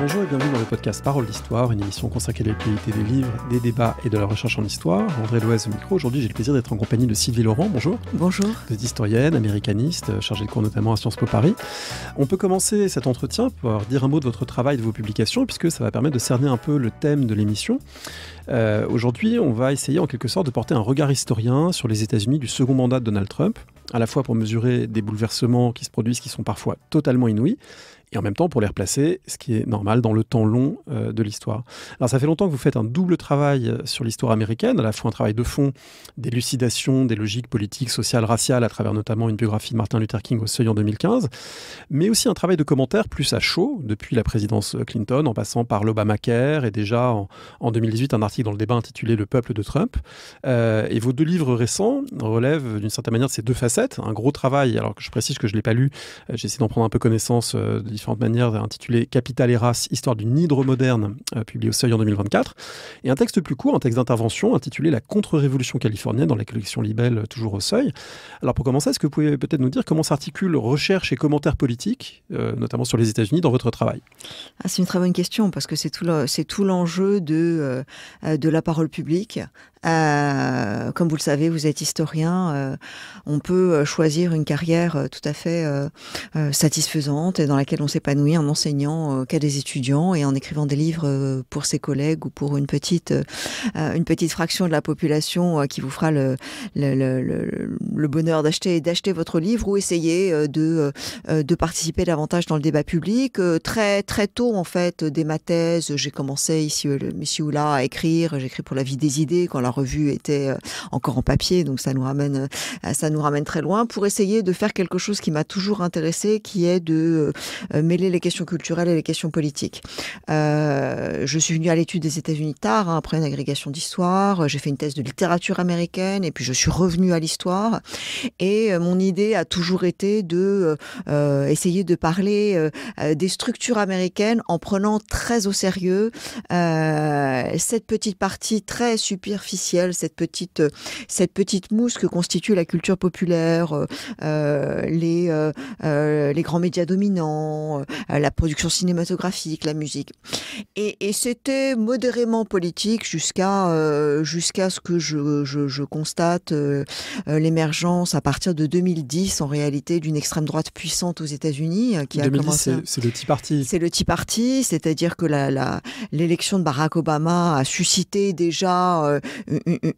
Bonjour et bienvenue dans le podcast Parole d'Histoire, une émission consacrée à l'actualité des livres, des débats et de la recherche en histoire. André Loez au micro. Aujourd'hui, j'ai le plaisir d'être en compagnie de Sylvie Laurent. Bonjour. Bonjour. Vous êtes historienne, américaniste, chargée de cours notamment à Sciences Po Paris. On peut commencer cet entretien par dire un mot de votre travail, de vos publications, puisque ça va permettre de cerner un peu le thème de l'émission. Aujourd'hui, on va essayer en quelque sorte de porter un regard historien sur les États-Unis du second mandat de Donald Trump, à la fois pour mesurer des bouleversements qui se produisent qui sont parfois totalement inouïs, et en même temps pour les replacer, ce qui est normal dans le temps long de l'histoire. Alors ça fait longtemps que vous faites un double travail sur l'histoire américaine, à la fois un travail de fond, d'élucidation des logiques politiques, sociales, raciales, à travers notamment une biographie de Martin Luther King au Seuil en 2015, mais aussi un travail de commentaire plus à chaud, depuis la présidence Clinton, en passant par l'Obamacare, et déjà en 2018 un article dans le débat intitulé « Le peuple de Trump ». Et vos deux livres récents relèvent d'une certaine manière de ces deux facettes, un gros travail, alors que je précise que je ne l'ai pas lu, j'ai essayé d'en prendre un peu connaissance de différentes manières, intitulé « Capital et race, histoire d'une hydre moderne », publié au Seuil en 2024, et un texte plus court, un texte d'intervention intitulé « La contre-révolution californienne » dans la collection Libelle, toujours au Seuil. Alors pour commencer, est-ce que vous pouvez peut-être nous dire comment s'articulent recherche et commentaires politiques, notamment sur les États-Unis, dans votre travail ? C'est une très bonne question, parce que c'est tout l'enjeu de la parole publique. Comme vous le savez, vous êtes historien, on peut choisir une carrière tout à fait satisfaisante et dans laquelle on s'épanouit en enseignant qu'à des étudiants et en écrivant des livres pour ses collègues ou pour une petite fraction de la population qui vous fera le bonheur d'acheter votre livre, ou essayer de participer davantage dans le débat public. Très très tôt en fait, dès ma thèse, j'ai commencé ici ou là à écrire. J'écris pour La Vie des idées quand la revue était encore en papier, donc ça nous ramène très loin, pour essayer de faire quelque chose qui m'a toujours intéressé, qui est de mêler les questions culturelles et les questions politiques. Je suis venue à l'étude des États-Unis tard, après une agrégation d'histoire. J'ai fait une thèse de littérature américaine et puis je suis revenue à l'histoire. Et mon idée a toujours été de essayer de parler des structures américaines en prenant très au sérieux cette petite partie très superficielle, cette petite mousse que constitue la culture populaire, les grands médias dominants, la production cinématographique, la musique. Et c'était modérément politique jusqu'à ce que je constate l'émergence à partir de 2010 en réalité d'une extrême droite puissante aux États-Unis qui 2010, a commencé. C'est le Tea Party. C'est le Tea Party, c'est-à-dire que l'élection de Barack Obama a suscité déjà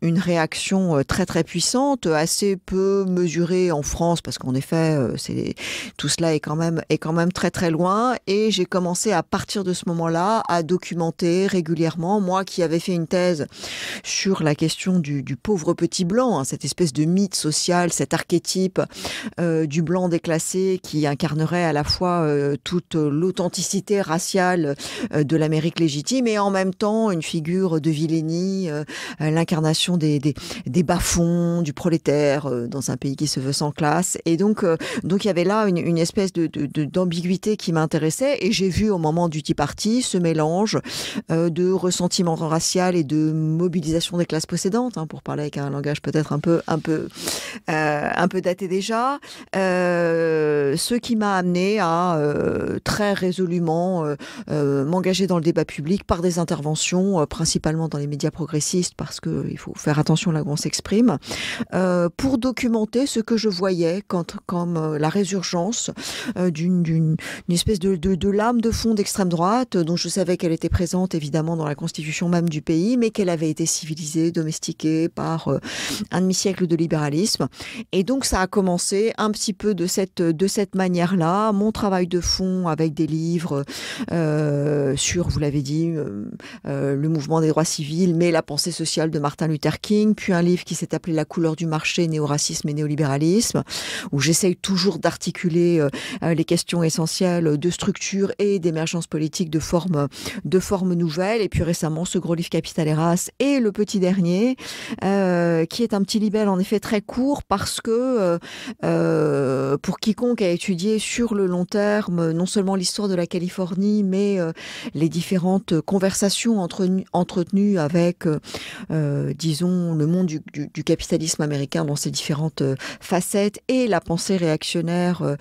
une réaction très très puissante, assez peu mesurée en France parce qu'en effet tout cela est quand même très très loin. Et j'ai commencé à partir de ce moment-là à documenter régulièrement, moi qui avais fait une thèse sur la question du pauvre petit blanc, cette espèce de mythe social, cet archétype du blanc déclassé qui incarnerait à la fois toute l'authenticité raciale de l'Amérique légitime et en même temps une figure de vilainie, l'incarnation des bas-fonds, du prolétaire dans un pays qui se veut sans classe. Et donc il y avait là une espèce d'ambiguïté qui m'intéressait, et j'ai vu au moment du Tea Party ce mélange de ressentiment racial et de mobilisation des classes possédantes, pour parler avec un langage peut-être un peu daté déjà, ce qui m'a amené à très résolument m'engager dans le débat public par des interventions, principalement dans les médias progressistes, parce qu'il faut faire attention là où on s'exprime, pour documenter ce que je voyais comme la résurgence d'une espèce de lame de fond d'extrême droite, dont je savais qu'elle était présente évidemment dans la constitution même du pays, mais qu'elle avait été civilisée, domestiquée par un demi-siècle de libéralisme. Et donc ça a commencé un petit peu de cette manière-là, mon travail de fond avec des livres sur, vous l'avez dit, le mouvement des droits civils, mais la pensée sociale de Martin Luther King, puis un livre qui s'est appelé La couleur du marché, néo-racisme et néolibéralisme, où j'essaye toujours d'articuler les questions essentielles de structure et d'émergence politique de formes nouvelles. Et puis récemment, ce gros livre Capital et race, et le petit dernier, qui est un petit libelle en effet très court, parce que pour quiconque a étudié sur le long terme, non seulement l'histoire de la Californie, mais les différentes conversations entretenues avec, disons, le monde du capitalisme américain dans ses différentes facettes et la pensée réactionnaire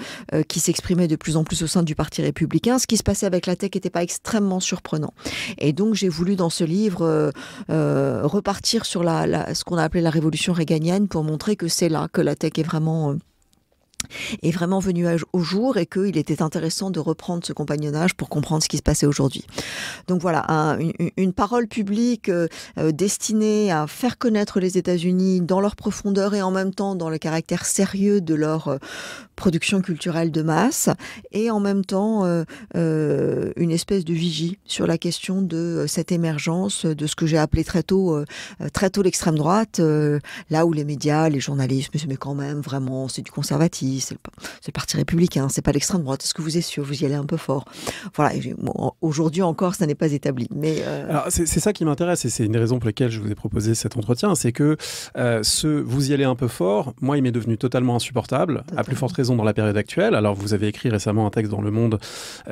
qui s'exprimait de plus en plus au sein du Parti républicain, ce qui se passait avec la tech n'était pas extrêmement surprenant. Et donc j'ai voulu dans ce livre repartir sur ce qu'on a appelé la révolution réganienne pour montrer que c'est là que la tech est vraiment venu au jour et qu'il était intéressant de reprendre ce compagnonnage pour comprendre ce qui se passait aujourd'hui. Donc voilà, une parole publique destinée à faire connaître les États-Unis dans leur profondeur et en même temps dans le caractère sérieux de leur production culturelle de masse et en même temps une espèce de vigie sur la question de cette émergence de ce que j'ai appelé très tôt l'extrême droite, là où les médias, les journalistes, mais quand même vraiment c'est du conservatisme, c'est le Parti républicain, c'est pas l'extrême droite. Est-ce que vous êtes sûr? Vous y allez un peu fort. Voilà. Aujourd'hui encore, ça n'est pas établi. Mais alors c'est ça qui m'intéresse et c'est une des raisons pour lesquelles je vous ai proposé cet entretien, c'est que vous y allez un peu fort. Moi, il m'est devenu totalement insupportable. À plus forte raison dans la période actuelle. Alors, vous avez écrit récemment un texte dans Le Monde,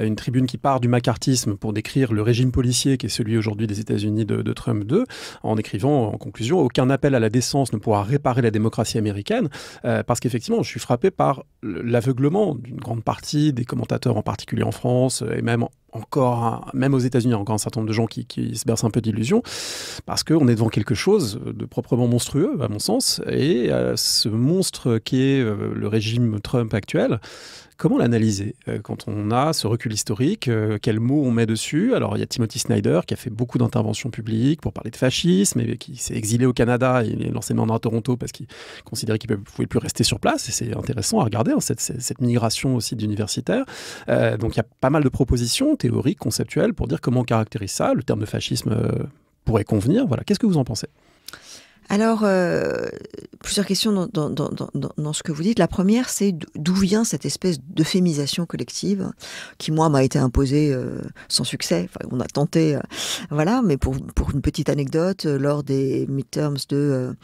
une tribune qui part du macartisme pour décrire le régime policier qui est celui aujourd'hui des États-Unis de Trump 2, en écrivant en conclusion aucun appel à la décence ne pourra réparer la démocratie américaine, parce qu'effectivement, je suis frappé par l'aveuglement d'une grande partie des commentateurs, en particulier en France, et même aux États-Unis, il y a encore un certain nombre de gens qui se bercent un peu d'illusions, parce qu'on est devant quelque chose de proprement monstrueux, à mon sens, et ce monstre qui est le régime Trump actuel, comment l'analyser quand on a ce recul historique? Quels mots on met dessus? Alors, il y a Timothy Snyder qui a fait beaucoup d'interventions publiques pour parler de fascisme et qui s'est exilé au Canada. Il est lancé maintenant à Toronto parce qu'il considérait qu'il ne pouvait plus rester sur place. Et c'est intéressant à regarder, hein, cette migration aussi d'universitaires. Donc, il y a pas mal de propositions théoriques, conceptuelles, pour dire comment on caractérise ça. Le terme de fascisme pourrait convenir. Voilà. Qu'est-ce que vous en pensez? Alors, plusieurs questions dans ce que vous dites. La première, c'est d'où vient cette espèce d'euphémisation collective qui, moi, m'a été imposée sans succès. Enfin, on a tenté, voilà, mais pour une petite anecdote, lors des midterms c'était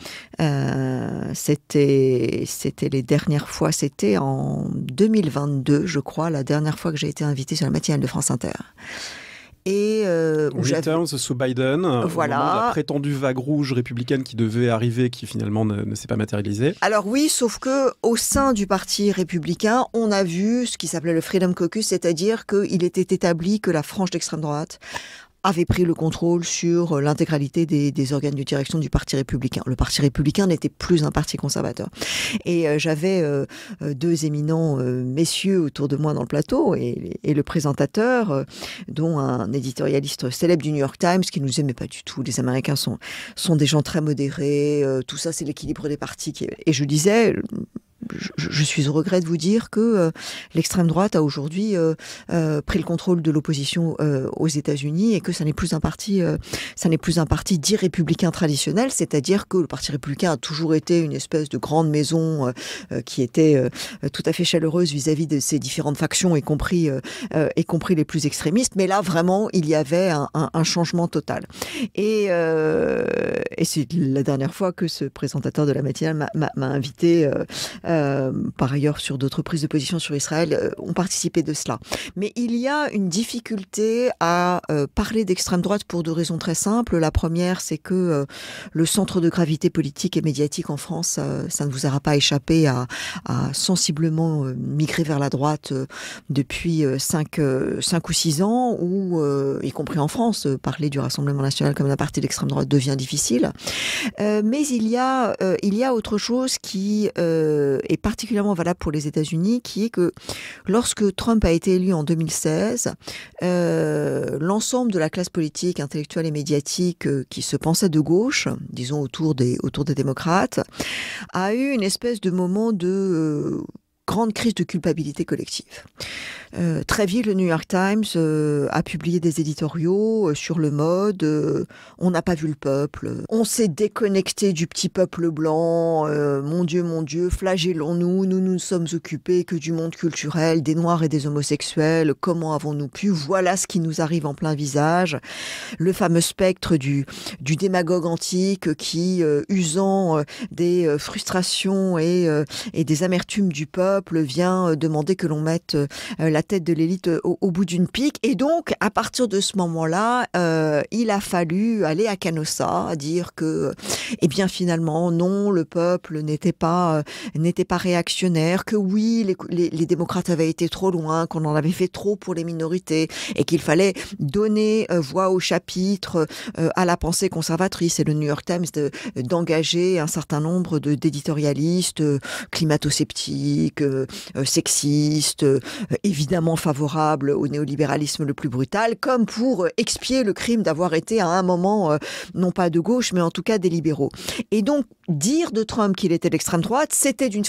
les dernières fois, c'était en 2022, je crois, la dernière fois que j'ai été invitée sur la matinale de France Inter. Et midterms sous Biden, voilà. La prétendue vague rouge républicaine qui devait arriver, qui finalement ne s'est pas matérialisée. Alors oui, sauf que au sein du Parti républicain, on a vu ce qui s'appelait le Freedom Caucus, c'est-à-dire qu'il était établi que la frange d'extrême droite avait pris le contrôle sur l'intégralité des organes de direction du Parti républicain. Le Parti républicain n'était plus un parti conservateur. Et j'avais deux éminents messieurs autour de moi dans le plateau et le présentateur, dont un éditorialiste célèbre du New York Times qui nous disait mais pas du tout, les Américains sont des gens très modérés, tout ça c'est l'équilibre des partis. Et je disais... Je suis au regret de vous dire que l'extrême droite a aujourd'hui pris le contrôle de l'opposition aux États-Unis et que ça n'est plus un parti dit républicain traditionnel, c'est-à-dire que le Parti républicain a toujours été une espèce de grande maison qui était tout à fait chaleureuse vis-à-vis de ses différentes factions, y compris les plus extrémistes. Mais là, vraiment, il y avait un changement total. Et c'est la dernière fois que ce présentateur de la matinale m'a invité. Par ailleurs, sur d'autres prises de position sur Israël, ont participé de cela. Mais il y a une difficulté à parler d'extrême droite pour deux raisons très simples. La première, c'est que le centre de gravité politique et médiatique en France, ça ne vous aura pas échappé, a sensiblement migré vers la droite depuis 5 ou 6 ans, où, y compris en France, parler du Rassemblement national comme d'un parti d'extrême droite devient difficile. Mais il y a autre chose qui est particulièrement valable pour les États-Unis, qui est que lorsque Trump a été élu en 2016, l'ensemble de la classe politique, intellectuelle et médiatique qui se pensait de gauche, disons autour des démocrates, a eu une espèce de moment de grande crise de culpabilité collective. Très vite, le New York Times a publié des éditoriaux sur le mode on n'a pas vu le peuple, on s'est déconnecté du petit peuple blanc, mon Dieu, flagellons-nous, nous nous sommes occupés que du monde culturel, des Noirs et des homosexuels, comment avons-nous pu, voilà ce qui nous arrive en plein visage. Le fameux spectre du démagogue antique qui, usant des frustrations et des amertumes du peuple, vient demander que l'on mette la la tête de l'élite au bout d'une pique. Et donc, à partir de ce moment-là, il a fallu aller à Canossa, dire que, eh bien, finalement, non, le peuple n'était pas réactionnaire, que oui, les démocrates avaient été trop loin, qu'on en avait fait trop pour les minorités, et qu'il fallait donner voix au chapitre, à la pensée conservatrice. Et le New York Times d'engager un certain nombre d'éditorialistes climato-sceptiques, sexistes, évidemment favorables au néolibéralisme le plus brutal, comme pour expier le crime d'avoir été à un moment, non pas de gauche, mais en tout cas des libéraux. Et donc, dire de Trump qu'il était d'extrême droite, c'était d'une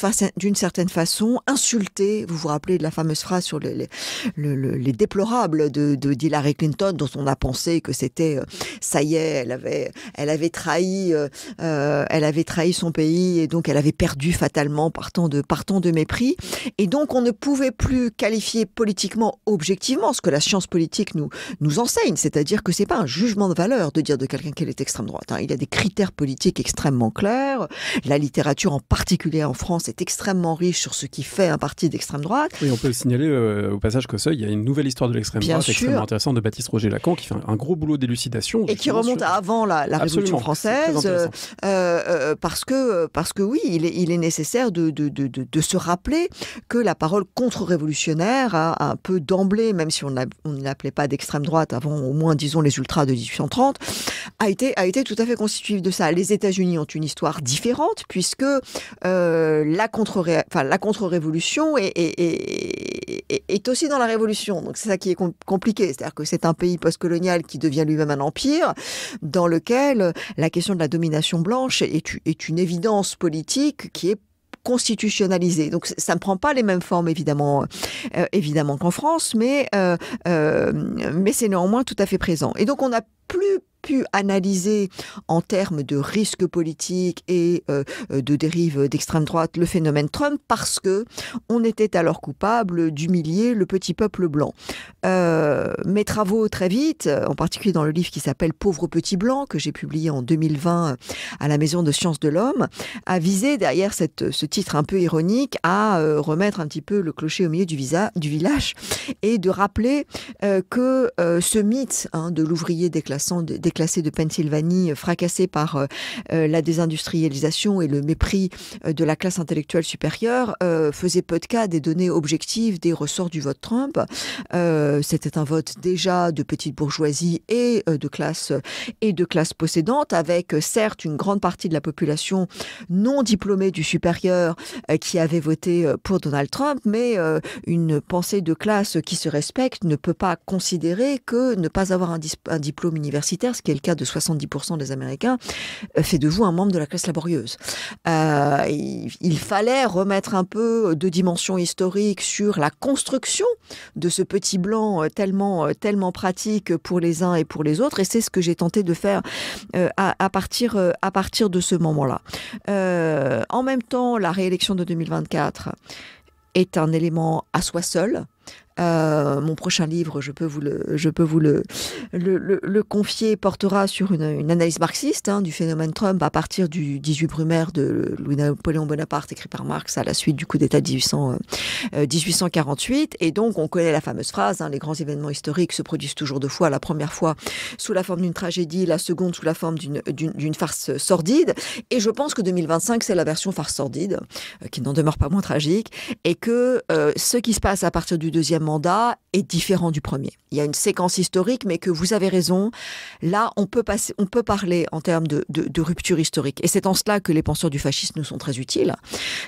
certaine façon insulter, vous vous rappelez de la fameuse phrase sur les déplorables d'Hillary Clinton, dont on a pensé que c'était, ça y est, elle avait trahi son pays, et donc elle avait perdu fatalement par tant de mépris. Et donc on ne pouvait plus qualifier politiquement, objectivement, ce que la science politique nous enseigne, c'est-à-dire que c'est pas un jugement de valeur de dire de quelqu'un qu'elle est extrême droite. Il y a des critères politiques extrêmement clairs. La littérature, en particulier en France, est extrêmement riche sur ce qui fait un parti d'extrême droite. Oui, on peut signaler au passage qu'au Seuil, il y a une nouvelle histoire de l'extrême droite extrêmement intéressante de Baptiste Roger-Lacan, qui fait un gros boulot d'élucidation. Et qui remonte à avant la Révolution française, parce que oui, il est nécessaire de se rappeler que la parole contre-révolutionnaire a un peu d'emblée, même si on ne l'appelait pas d'extrême droite avant, au moins, disons, les ultras de 1830, a été tout à fait constitutive de ça. Les États-Unis ont une histoire différente, puisque la contre-révolution est aussi dans la révolution. Donc c'est ça qui est compliqué. C'est-à-dire que c'est un pays postcolonial qui devient lui-même un empire, dans lequel la question de la domination blanche est une évidence politique qui est constitutionnalisée. Donc ça ne prend pas les mêmes formes évidemment qu'en France, mais c'est néanmoins tout à fait présent. Et donc on n'a plus pu analyser en termes de risques politiques et de dérives d'extrême droite le phénomène Trump, parce que on était alors coupable d'humilier le petit peuple blanc. Mes travaux très vite, en particulier dans le livre qui s'appelle Pauvre petit blanc, que j'ai publié en 2020 à la Maison de sciences de l'homme, a visé derrière ce titre un peu ironique à remettre un petit peu le clocher au milieu du village, et de rappeler que ce mythe de l'ouvrier déclassé de Pennsylvanie, fracassé par la désindustrialisation et le mépris de la classe intellectuelle supérieure, faisait peu de cas des données objectives des ressorts du vote Trump. C'était un vote déjà de petite bourgeoisie et de classe possédante, avec certes une grande partie de la population non diplômée du supérieur qui avait voté pour Donald Trump, mais une pensée de classe qui se respecte ne peut pas considérer que ne pas avoir un diplôme universitaire, ce qui est le cas de 70% des Américains, fait de vous un membre de la classe laborieuse. Il fallait remettre un peu de dimension historique sur la construction de ce petit blanc tellement pratique pour les uns et pour les autres, et c'est ce que j'ai tenté de faire à partir de ce moment-là. En même temps, la réélection de 2024 est un élément à soi seul. Mon prochain livre, je peux vous le confier, portera sur une analyse marxiste du phénomène Trump à partir du 18 Brumaire de Louis-Napoléon Bonaparte, écrit par Marx à la suite du coup d'État de 1848. Et donc, on connaît la fameuse phrase, les grands événements historiques se produisent toujours deux fois. La première fois sous la forme d'une tragédie, la seconde sous la forme d'une farce sordide. Et je pense que 2025, c'est la version farce sordide, qui n'en demeure pas moins tragique, et que ce qui se passe à partir du deuxième mandat est différent du premier. Il y a une séquence historique, mais que vous avez raison, là, on peut parler en termes de rupture historique. Et c'est en cela que les penseurs du fascisme nous sont très utiles,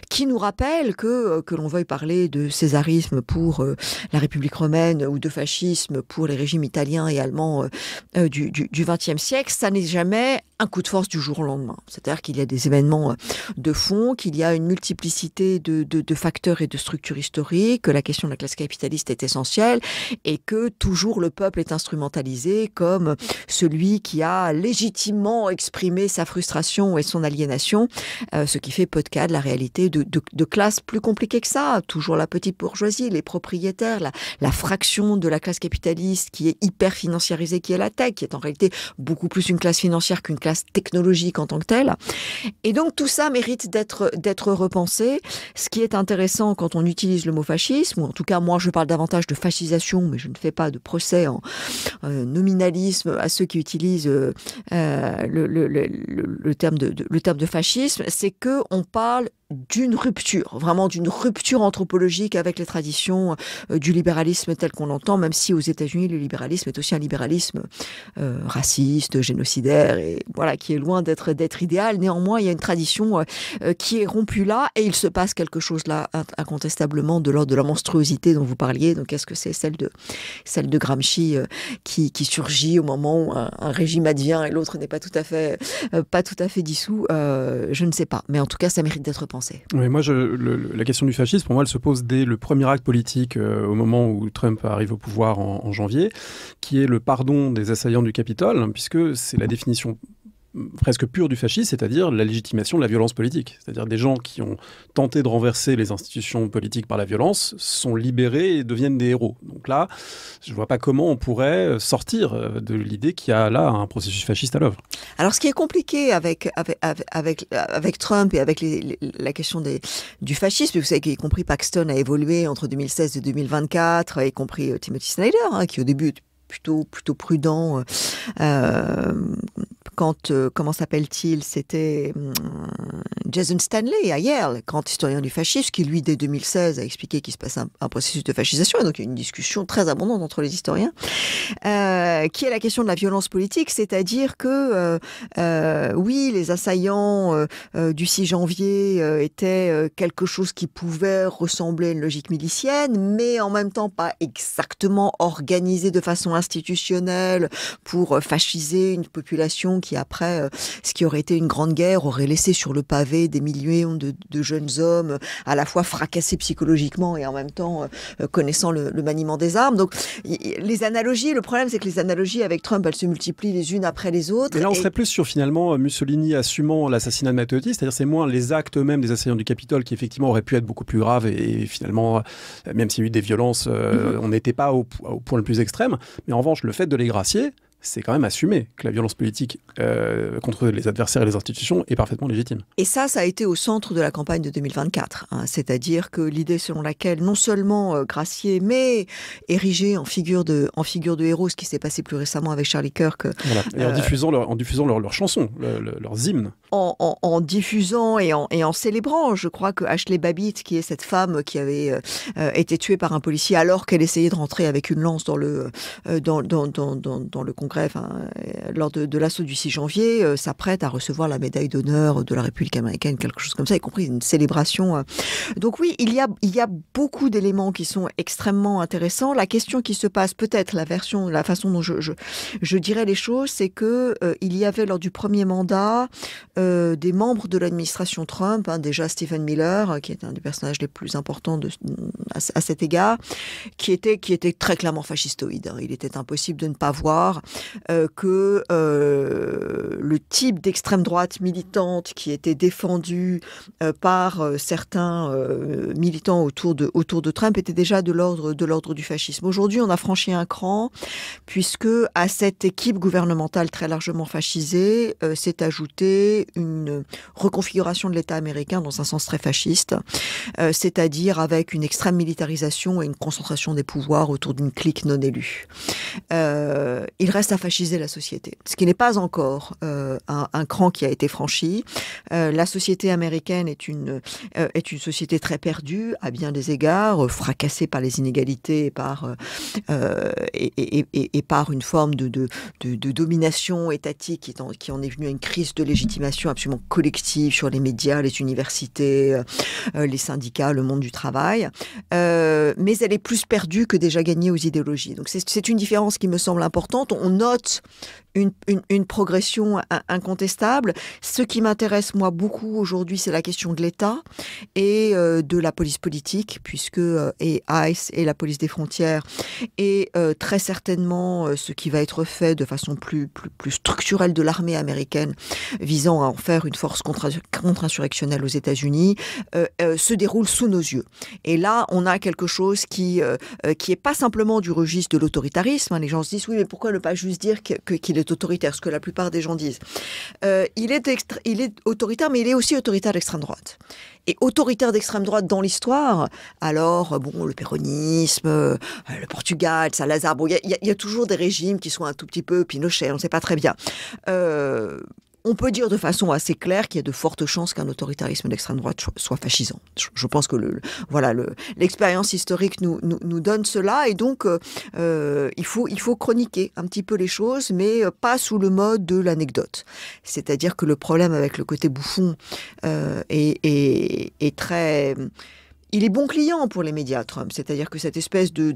qui nous rappellent que l'on veuille parler de césarisme pour la République romaine ou de fascisme pour les régimes italiens et allemands du XXe siècle, ça n'est jamais un coup de force du jour au lendemain. C'est-à-dire qu'il y a des événements de fond, qu'il y a une multiplicité de facteurs et de structures historiques, que la question de la classe capitaliste est essentielle, et que toujours le peuple est instrumentalisé comme celui qui a légitimement exprimé sa frustration et son aliénation, ce qui fait peu de cas de la réalité de classes plus compliquées que ça. Toujours la petite bourgeoisie, les propriétaires, la fraction de la classe capitaliste qui est hyper financiarisée, qui est la tech, qui est en réalité beaucoup plus une classe financière qu'une classe technologique en tant que telle. Et donc tout ça mérite d'être repensé. Ce qui est intéressant quand on utilise le mot fascisme, ou en tout cas moi je parle davantage de fascisation, mais je ne fais pas de procès en nominalisme à ceux qui utilisent le terme de fascisme, c'est que on parle d'une rupture, vraiment d'une rupture anthropologique avec les traditions du libéralisme tel qu'on l'entend, même si aux États-Unis, le libéralisme est aussi un libéralisme raciste, génocidaire, et voilà, qui est loin d'être idéal. Néanmoins, il y a une tradition qui est rompue là, et il se passe quelque chose là, incontestablement, de l'ordre de la monstruosité dont vous parliez. Donc, est-ce que c'est celle de Gramsci qui surgit au moment où un régime advient et l'autre n'est pas tout à fait dissous? Je ne sais pas, mais en tout cas, ça mérite d'être pensé. Oui, moi, la question du fascisme, pour moi, elle se pose dès le premier acte politique au moment où Trump arrive au pouvoir en janvier, qui est le pardon des assaillants du Capitole, puisque c'est la définition presque pure du fascisme, c'est-à-dire la légitimation de la violence politique. C'est-à-dire des gens qui ont tenté de renverser les institutions politiques par la violence sont libérés et deviennent des héros. Donc là, je ne vois pas comment on pourrait sortir de l'idée qu'il y a là un processus fasciste à l'œuvre. Alors, ce qui est compliqué avec Trump et avec la question du fascisme, vous savez qu'y compris Paxton a évolué entre 2016 et 2024, y compris Timothy Snyder, qui au début était plutôt prudent quand, comment s'appelle-t-il, c'était Jason Stanley à Yale, grand historien du fascisme, qui lui, dès 2016, a expliqué qu'il se passait un processus de fascisation, et donc il y a une discussion très abondante entre les historiens, qui est la question de la violence politique, c'est-à-dire que, oui, les assaillants du 6 janvier étaient quelque chose qui pouvait ressembler à une logique milicienne, mais en même temps pas exactement organisé de façon institutionnelle pour fasciser une population qui, après ce qui aurait été une grande guerre, aurait laissé sur le pavé des millions de jeunes hommes à la fois fracassés psychologiquement et en même temps connaissant le maniement des armes. Donc les analogies, le problème c'est que les analogies avec Trump, elles se multiplient les unes après les autres. Et là on serait plus sur finalement Mussolini assumant l'assassinat de Matteotti, c'est-à-dire c'est moins les actes eux-mêmes des assaillants du Capitole qui effectivement auraient pu être beaucoup plus graves et finalement, même s'il y a eu des violences, on n'était pas au point le plus extrême. Mais en revanche, le fait de les gracier, c'est quand même assumer que la violence politique contre les adversaires et les institutions est parfaitement légitime. Et ça a été au centre de la campagne de 2024. C'est-à-dire que l'idée selon laquelle non seulement gracier, mais érigé en figure de héros, ce qui s'est passé plus récemment avec Charlie Kirk. Voilà. Et en diffusant leurs chansons, leurs hymnes. En diffusant et en célébrant. Je crois que Ashley Babbitt, qui est cette femme qui avait été tuée par un policier alors qu'elle essayait de rentrer avec une lance dans le Congrès, lors de l'assaut du 6 janvier, s'apprête à recevoir la médaille d'honneur de la République américaine, quelque chose comme ça, y compris une célébration. Donc oui, il y a beaucoup d'éléments qui sont extrêmement intéressants. La question qui se passe, peut-être la façon dont je dirais les choses, c'est que il y avait lors du premier mandat des membres de l'administration Trump, déjà Stephen Miller, qui est un des personnages les plus importants à cet égard, qui était très clairement fascistoïde. Il était impossible de ne pas voir que le type d'extrême droite militante qui était défendu par certains militants autour de Trump était déjà de l'ordre du fascisme. Aujourd'hui, on a franchi un cran puisque à cette équipe gouvernementale très largement fascisée s'est ajoutée une reconfiguration de l'État américain dans un sens très fasciste, c'est-à-dire avec une extrême militarisation et une concentration des pouvoirs autour d'une clique non élue. Il reste à fasciser la société, ce qui n'est pas encore un cran qui a été franchi. La société américaine est une société très perdue à bien des égards, fracassée par les inégalités et par une forme de domination étatique qui en est venue à une crise de légitimation absolument collective sur les médias, les universités, les syndicats, le monde du travail. Mais elle est plus perdue que déjà gagnée aux idéologies. Donc c'est une différence qui me semble importante. On note une progression incontestable. Ce qui m'intéresse, moi, beaucoup aujourd'hui, c'est la question de l'État et de la police politique, puisque et ICE et la police des frontières et très certainement ce qui va être fait de façon plus structurelle de l'armée américaine visant à en faire une force contre-insurrectionnelle aux États-Unis se déroule sous nos yeux. Et là, on a quelque chose qui est pas simplement du registre de l'autoritarisme. Les gens se disent, oui, mais pourquoi ne pas juste dire qu'il est est autoritaire, ce que la plupart des gens disent. Il est autoritaire, mais il est aussi autoritaire d'extrême droite. Et autoritaire d'extrême droite dans l'histoire, alors, bon, le péronisme, le Portugal, Salazar, bon, il y a toujours des régimes qui sont un tout petit peu Pinochet, on ne sait pas très bien. On peut dire de façon assez claire qu'il y a de fortes chances qu'un autoritarisme d'extrême droite soit fascisant. Je pense que l'expérience historique nous donne cela, et donc il faut chroniquer un petit peu les choses, mais pas sous le mode de l'anecdote. C'est-à-dire que le problème avec le côté bouffon est très... Il est bon client pour les médias, Trump. C'est-à-dire que cette espèce de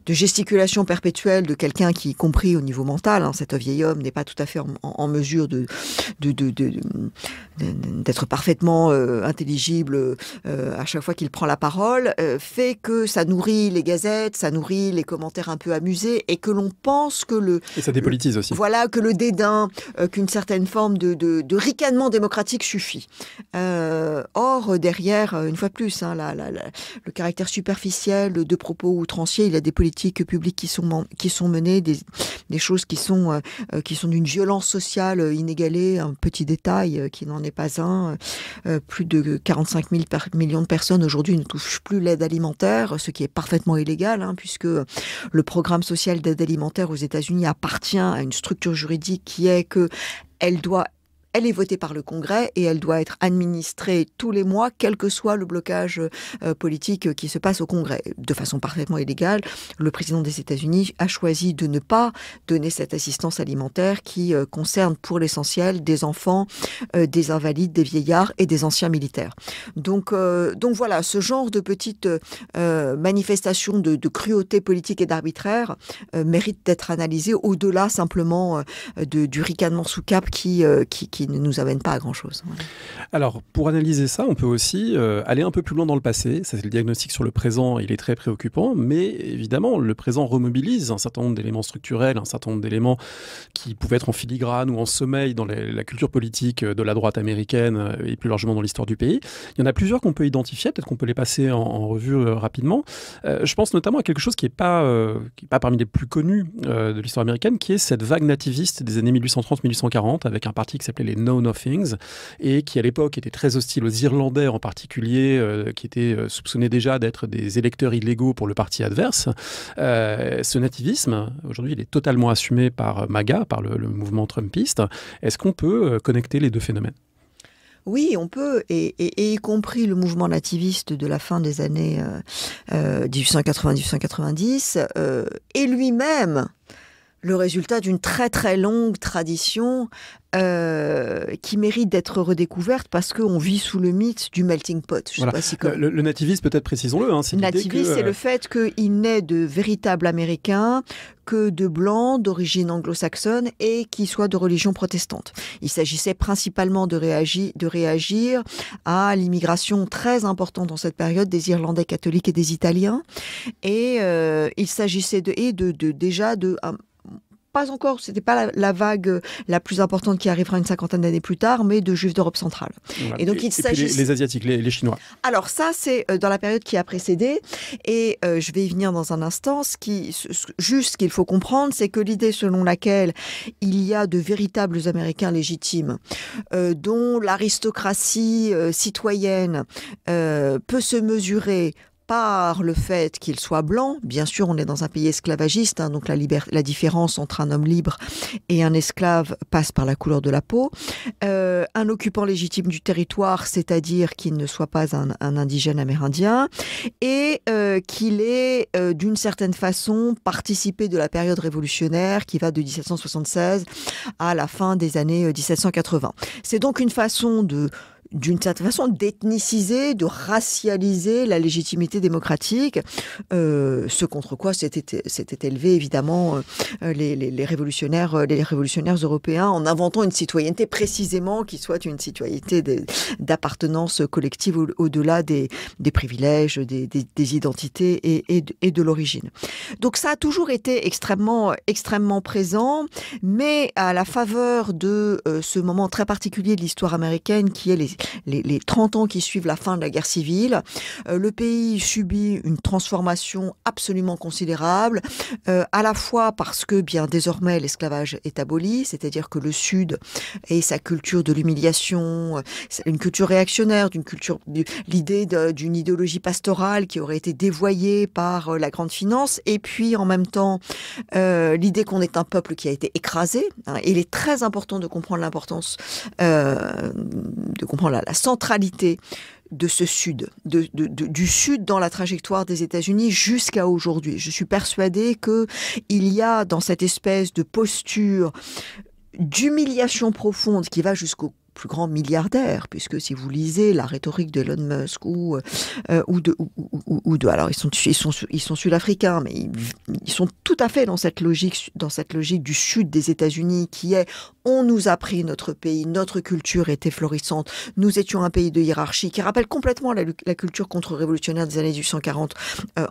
gesticulation perpétuelle de quelqu'un qui, y compris au niveau mental, cet vieil homme n'est pas tout à fait en mesure d'être parfaitement intelligible à chaque fois qu'il prend la parole, fait que ça nourrit les gazettes, ça nourrit les commentaires un peu amusés, et que l'on pense que Et ça dépolitise aussi. Voilà, que le dédain, qu'une certaine forme de ricanement démocratique suffit. Or, derrière, une fois de plus, le caractère superficiel de propos outranciers, il y a des politiques publiques qui sont menées, des choses qui sont d'une violence sociale inégalée. Un petit détail qui n'en est pas un, plus de 45 000 millions de personnes aujourd'hui ne touchent plus l'aide alimentaire, ce qui est parfaitement illégal, puisque le programme social d'aide alimentaire aux États-Unis appartient à une structure juridique qui est que elle est votée par le Congrès et elle doit être administrée tous les mois, quel que soit le blocage politique qui se passe au Congrès. De façon parfaitement illégale, le président des États-Unis a choisi de ne pas donner cette assistance alimentaire qui concerne pour l'essentiel des enfants, des invalides, des vieillards et des anciens militaires. Donc voilà, ce genre de petites manifestations de cruauté politique et d'arbitraire mérite d'être analysé au-delà simplement du ricanement sous cape qui ne nous amène pas à grand-chose. Ouais. Alors, pour analyser ça, on peut aussi aller un peu plus loin dans le passé. Ça, c'est le diagnostic sur le présent, il est très préoccupant, mais évidemment, le présent remobilise un certain nombre d'éléments structurels, un certain nombre d'éléments qui pouvaient être en filigrane ou en sommeil dans la culture politique de la droite américaine et plus largement dans l'histoire du pays. Il y en a plusieurs qu'on peut identifier, peut-être qu'on peut les passer en revue rapidement. Je pense notamment à quelque chose qui n'est pas parmi les plus connus de l'histoire américaine, qui est cette vague nativiste des années 1830-1840, avec un parti qui s'appelait les Know Nothings, et qui à l'époque était très hostile aux Irlandais en particulier, qui étaient soupçonnés déjà d'être des électeurs illégaux pour le parti adverse. Ce nativisme, aujourd'hui, il est totalement assumé par MAGA, par le mouvement trumpiste. Est-ce qu'on peut connecter les deux phénomènes ? Oui, on peut, et y compris le mouvement nativiste de la fin des années 1880-1890, est lui-même le résultat d'une très très longue tradition qui mérite d'être redécouverte parce qu'on vit sous le mythe du melting pot. Voilà. Pas si le nativisme, peut-être précisons-le. C'est le nativisme, c'est le fait qu'il n'est de véritables Américains que de blancs d'origine anglo-saxonne et qui soient de religion protestante. Il s'agissait principalement de réagir à l'immigration très importante dans cette période des Irlandais catholiques et des Italiens. Et il s'agissait pas encore, c'était pas la vague la plus importante qui arrivera une cinquantaine d'années plus tard, mais de Juifs d'Europe centrale. Voilà. Et donc puis les Asiatiques, les Chinois. Alors ça, c'est dans la période qui a précédé, et je vais y venir dans un instant. Ce qu'il faut comprendre, c'est que l'idée selon laquelle il y a de véritables Américains légitimes, dont l'aristocratie citoyenne peut se mesurer par le fait qu'il soit blanc. Bien sûr, on est dans un pays esclavagiste, donc la différence entre un homme libre et un esclave passe par la couleur de la peau. Un occupant légitime du territoire, c'est-à-dire qu'il ne soit pas un indigène amérindien, et qu'il ait, d'une certaine façon, participé de la période révolutionnaire qui va de 1776 à la fin des années 1780. C'est donc une façon d'une certaine façon d'ethniciser, de racialiser la légitimité démocratique, ce contre quoi s'étaient élevés évidemment les révolutionnaires européens en inventant une citoyenneté précisément qui soit une citoyenneté d'appartenance collective au-delà des privilèges, des identités et de l'origine. Donc ça a toujours été extrêmement présent, mais à la faveur de ce moment très particulier de l'histoire américaine qui est les 30 ans qui suivent la fin de la guerre civile. Le pays subit une transformation absolument considérable, à la fois parce que bien désormais l'esclavage est aboli, c'est-à-dire que le Sud et sa culture de l'humiliation, une culture réactionnaire, l'idée d'une idéologie pastorale qui aurait été dévoyée par la grande finance, et puis en même temps l'idée qu'on est un peuple qui a été écrasé. Il est très important de comprendre l'importance, de comprendre la centralité de ce Sud, du Sud dans la trajectoire des États-Unis jusqu'à aujourd'hui. Je suis persuadée qu'il y a dans cette espèce de posture d'humiliation profonde qui va jusqu'au plus grand milliardaire, puisque si vous lisez la rhétorique d'Elon Musk ou alors ils sont sud-africains, mais ils sont tout à fait dans cette logique du sud des États-Unis qui est: on nous a pris notre pays, notre culture était florissante, nous étions un pays de hiérarchie, qui rappelle complètement la culture contre-révolutionnaire des années 1840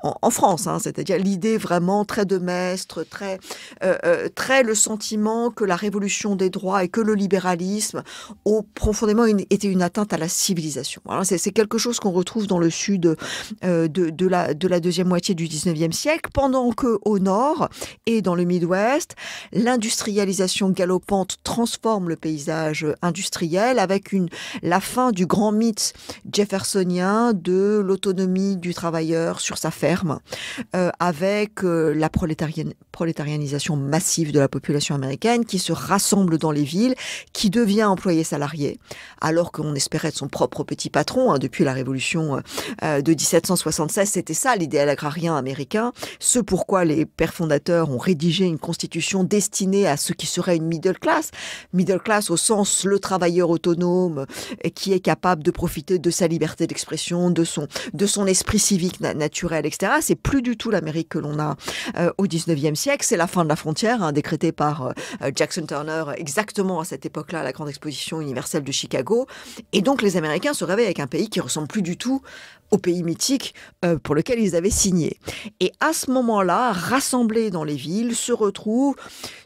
en France, c'est-à-dire l'idée vraiment très de maître, très le sentiment que la révolution des droits et que le libéralisme ont profondément été une atteinte à la civilisation. Alors c'est quelque chose qu'on retrouve dans le sud de la deuxième moitié du 19e siècle, pendant qu'au nord et dans le Midwest, l'industrialisation galopante transforme le paysage industriel avec la fin du grand mythe jeffersonien de l'autonomie du travailleur sur sa ferme, avec la prolétarianisation massive de la population américaine qui se rassemble dans les villes, qui devient employé salarié, alors qu'on espérait être son propre petit patron. Depuis la révolution de 1776, c'était ça l'idéal agrarien américain, ce pourquoi les pères fondateurs ont rédigé une constitution destinée à ce qui serait une middle class au sens le travailleur autonome qui est capable de profiter de sa liberté d'expression, de son esprit civique naturel, etc. C'est plus du tout l'Amérique que l'on a au 19e siècle. C'est la fin de la frontière, décrétée par Jackson Turner exactement à cette époque-là, à la grande exposition universelle de Chicago. Et donc les Américains se réveillent avec un pays qui ressemble plus du tout au pays mythique pour lequel ils avaient signé. Et à ce moment-là, rassemblés dans les villes, se retrouvent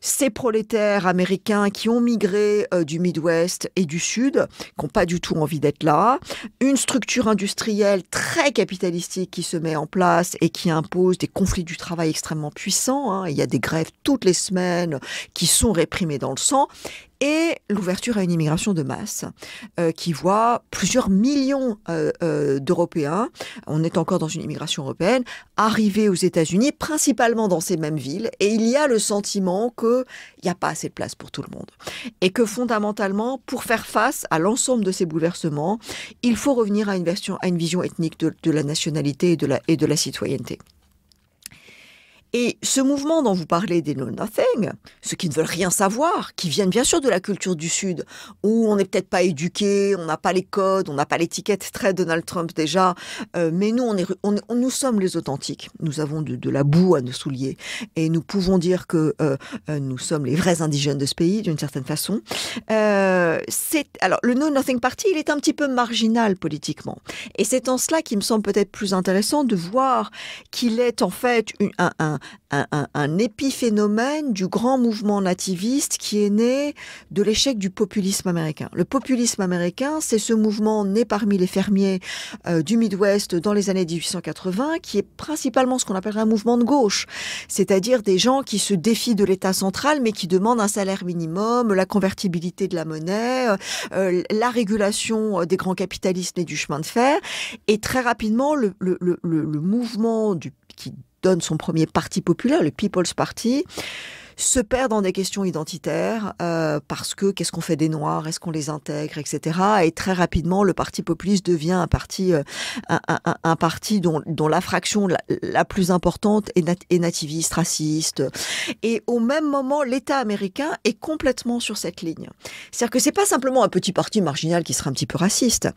ces prolétaires américains qui ont migré du Midwest et du Sud, qui n'ont pas du tout envie d'être là, une structure industrielle très capitalistique qui se met en place et qui impose des conflits du travail extrêmement puissants. Il y a des grèves toutes les semaines qui sont réprimées dans le sang. Et l'ouverture à une immigration de masse qui voit plusieurs millions d'Européens, on est encore dans une immigration européenne, arriver aux États-Unis, principalement dans ces mêmes villes. Et il y a le sentiment qu'il n'y a pas assez de place pour tout le monde. Et que fondamentalement, pour faire face à l'ensemble de ces bouleversements, il faut revenir à une vision ethnique de la nationalité et de la citoyenneté. Et ce mouvement dont vous parlez des Know Nothing, ceux qui ne veulent rien savoir, qui viennent bien sûr de la culture du Sud, où on n'est peut-être pas éduqué, on n'a pas les codes, on n'a pas l'étiquette très Donald Trump déjà, mais nous, nous sommes les authentiques. Nous avons de la boue à nos souliers et nous pouvons dire que nous sommes les vrais indigènes de ce pays, d'une certaine façon. Alors, le Know Nothing Party, il est un petit peu marginal politiquement. Et c'est en cela qu'il me semble peut-être plus intéressant de voir qu'il est en fait un épiphénomène du grand mouvement nativiste qui est né de l'échec du populisme américain. Le populisme américain, c'est ce mouvement né parmi les fermiers du Midwest dans les années 1880, qui est principalement ce qu'on appellerait un mouvement de gauche, c'est-à-dire des gens qui se défient de l'État central, mais qui demandent un salaire minimum, la convertibilité de la monnaie, la régulation des grands capitalismes et du chemin de fer. Et très rapidement, le mouvement qui donne son premier parti populaire, le People's Party, se perd dans des questions identitaires parce que qu'est-ce qu'on fait des Noirs, est-ce qu'on les intègre, etc. Et très rapidement, le Parti populiste devient un parti dont la fraction la plus importante est nativiste, raciste. Et au même moment, l'État américain est complètement sur cette ligne. C'est-à-dire que c'est pas simplement un petit parti marginal qui serait un petit peu raciste.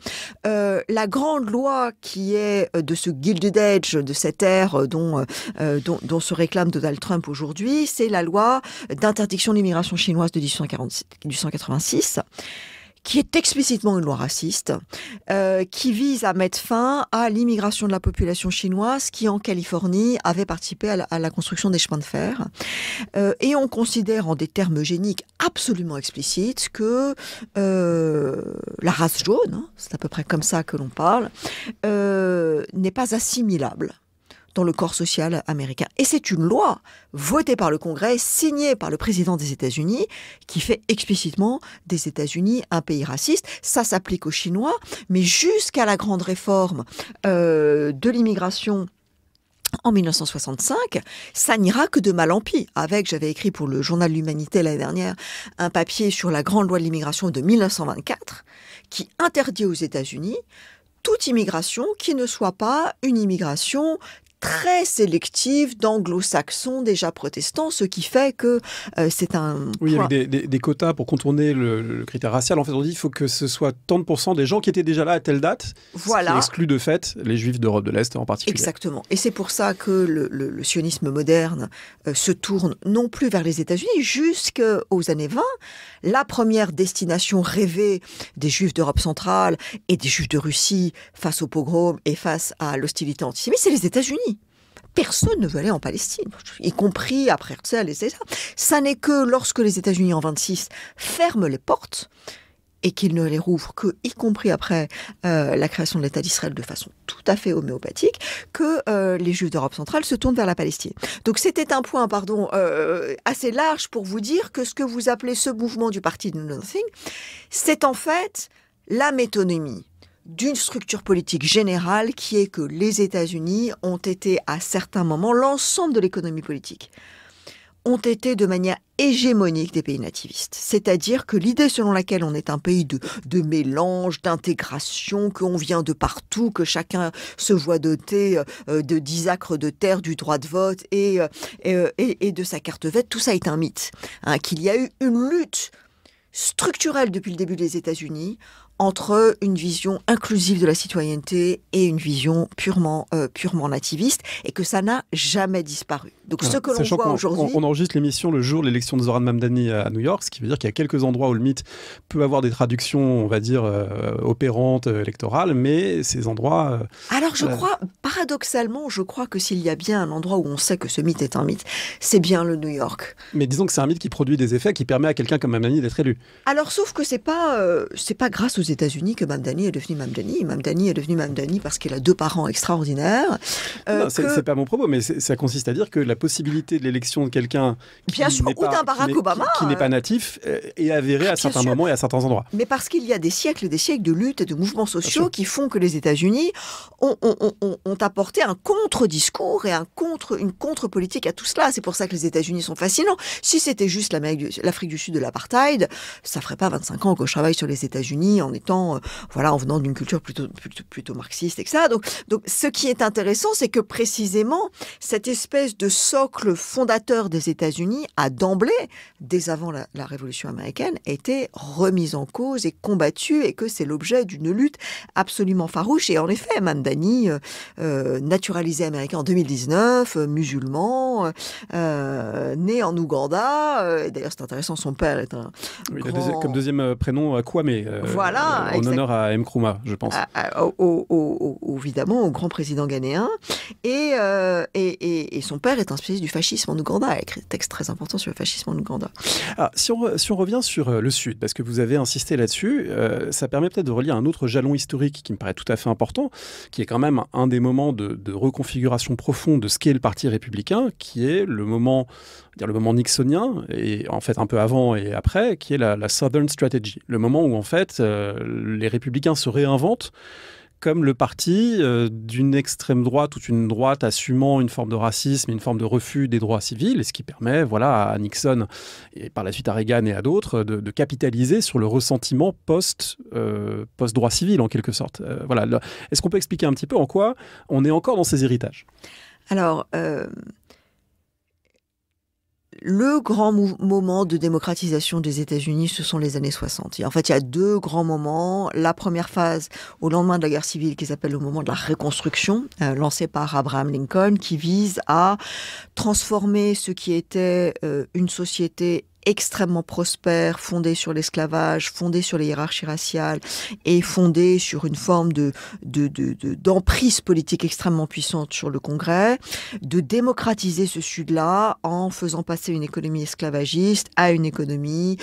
La grande loi qui est de ce Gilded Age, de cette ère dont se réclame Donald Trump aujourd'hui, c'est la loi d'interdiction de l'immigration chinoise de 1886, qui est explicitement une loi raciste, qui vise à mettre fin à l'immigration de la population chinoise qui, en Californie, avait participé à la construction des chemins de fer. Et on considère en des termes eugéniques absolument explicites que la race jaune, hein, c'est à peu près comme ça que l'on parle, n'est pas assimilable dans le corps social américain. Et c'est une loi votée par le Congrès, signée par le président des États-Unis, qui fait explicitement des États-Unis un pays raciste. Ça s'applique aux Chinois, mais jusqu'à la grande réforme de l'immigration en 1965, ça n'ira que de mal en pis. J'avais écrit pour le journal L'Humanité l'année dernière, un papier sur la grande loi de l'immigration de 1924, qui interdit aux États-Unis toute immigration qui ne soit pas une immigration très sélective d'anglo-saxons déjà protestants, ce qui fait que c'est un... Oui, avec des quotas pour contourner le critère racial. En fait, on dit qu'il faut que ce soit tant de pourcents des gens qui étaient déjà là à telle date, voilà. Ce qui exclut de fait les Juifs d'Europe de l'Est en particulier. Exactement. Et c'est pour ça que le sionisme moderne se tourne non plus vers les États-Unis, jusqu'aux années 20. La première destination rêvée des Juifs d'Europe centrale et des Juifs de Russie face au pogrom et face à l'hostilité antisémite, c'est les États-Unis. Personne ne veut aller en Palestine, y compris après Herzl, etc. Ça n'est que lorsque les États-Unis en 26 ferment les portes et qu'ils ne les rouvrent que, y compris après la création de l'État d'Israël de façon tout à fait homéopathique, que les Juifs d'Europe centrale se tournent vers la Palestine. Donc c'était un point, assez large pour vous dire que ce que vous appelez ce mouvement du parti de Nothing, c'est en fait la métonymie d'une structure politique générale qui est que les États-Unis ont été à certains moments, l'ensemble de l'économie politique, ont été de manière hégémonique des pays nativistes. C'est-à-dire que l'idée selon laquelle on est un pays de mélange, d'intégration, qu'on vient de partout, que chacun se voit doté de 10 acres de terre, du droit de vote et de sa carte verte, tout ça est un mythe. Hein, qu'il y a eu une lutte structurelle depuis le début des États-Unis entre une vision inclusive de la citoyenneté et une vision purement nativiste, et que ça n'a jamais disparu. Donc ce que l'on voit aujourd'hui... On enregistre l'émission le jour de l'élection de Zoran Mamdani à New York, ce qui veut dire qu'il y a quelques endroits où le mythe peut avoir des traductions, on va dire, opérantes, électorales, mais ces endroits... Alors je crois, paradoxalement, que s'il y a bien un endroit où on sait que ce mythe est un mythe, c'est bien le New York. Mais disons que c'est un mythe qui produit des effets, qui permet à quelqu'un comme Mamdani d'être élu. Alors sauf que c'est pas grâce aux États-Unis que Mamdani est devenu Mamdani. Mamdani est devenu Mamdani parce qu'il a 2 parents extraordinaires. Non, c'est pas mon propos, mais ça consiste à dire que la possibilité de l'élection de quelqu'un qui n'est pas natif est avérée à certains moments et à certains endroits. Mais parce qu'il y a des siècles et des siècles de luttes et de mouvements sociaux qui font que les États-Unis ont apporté un contre-discours et une contre-politique à tout cela. C'est pour ça que les États-Unis sont fascinants. Si c'était juste l'Afrique du Sud de l'apartheid, ça ferait pas 25 ans que je travaille sur les États-Unis en étant, en venant d'une culture plutôt marxiste, etc. Donc, ce qui est intéressant, c'est que précisément, cette espèce de socle fondateur des États-Unis a d'emblée, dès avant la Révolution américaine, été remise en cause et combattue, et que c'est l'objet d'une lutte absolument farouche. Et en effet, Mamdani, naturalisé américain en 2019, musulman, né en Ouganda. D'ailleurs, c'est intéressant, son père est un grand... Comme deuxième prénom, Kwame. Voilà, en honneur à Nkrumah, je pense. Évidemment, au grand président ghanéen. Et son père est un spécialiste du fascisme en Ouganda. Il a écrit un texte très important sur le fascisme en Ouganda. Ah, si on revient sur le Sud, parce que vous avez insisté là-dessus, ça permet peut-être de relier un autre jalon historique qui me paraît tout à fait important, qui est quand même un des moments de reconfiguration profonde de ce qu'est le Parti républicain, qui est le moment nixonien, et en fait un peu avant et après, qui est la Southern Strategy. Le moment où en fait les républicains se réinventent comme le parti d'une extrême droite ou d'une droite assumant une forme de racisme, une forme de refus des droits civils, et ce qui permet à Nixon et par la suite à Reagan et à d'autres de capitaliser sur le ressentiment post-droit civil en quelque sorte. Est-ce qu'on peut expliquer un petit peu en quoi on est encore dans ces héritages ? Alors, le grand moment de démocratisation des États-Unis, ce sont les années 60. Et en fait, il y a 2 grands moments. La première phase, au lendemain de la guerre civile, qui s'appelle le moment de la reconstruction, lancé par Abraham Lincoln, qui vise à transformer ce qui était une société extrêmement prospère, fondée sur l'esclavage, fondée sur les hiérarchies raciales et fondée sur une forme d'emprise politique extrêmement puissante sur le Congrès, de démocratiser ce Sud-là en faisant passer une économie esclavagiste à une économie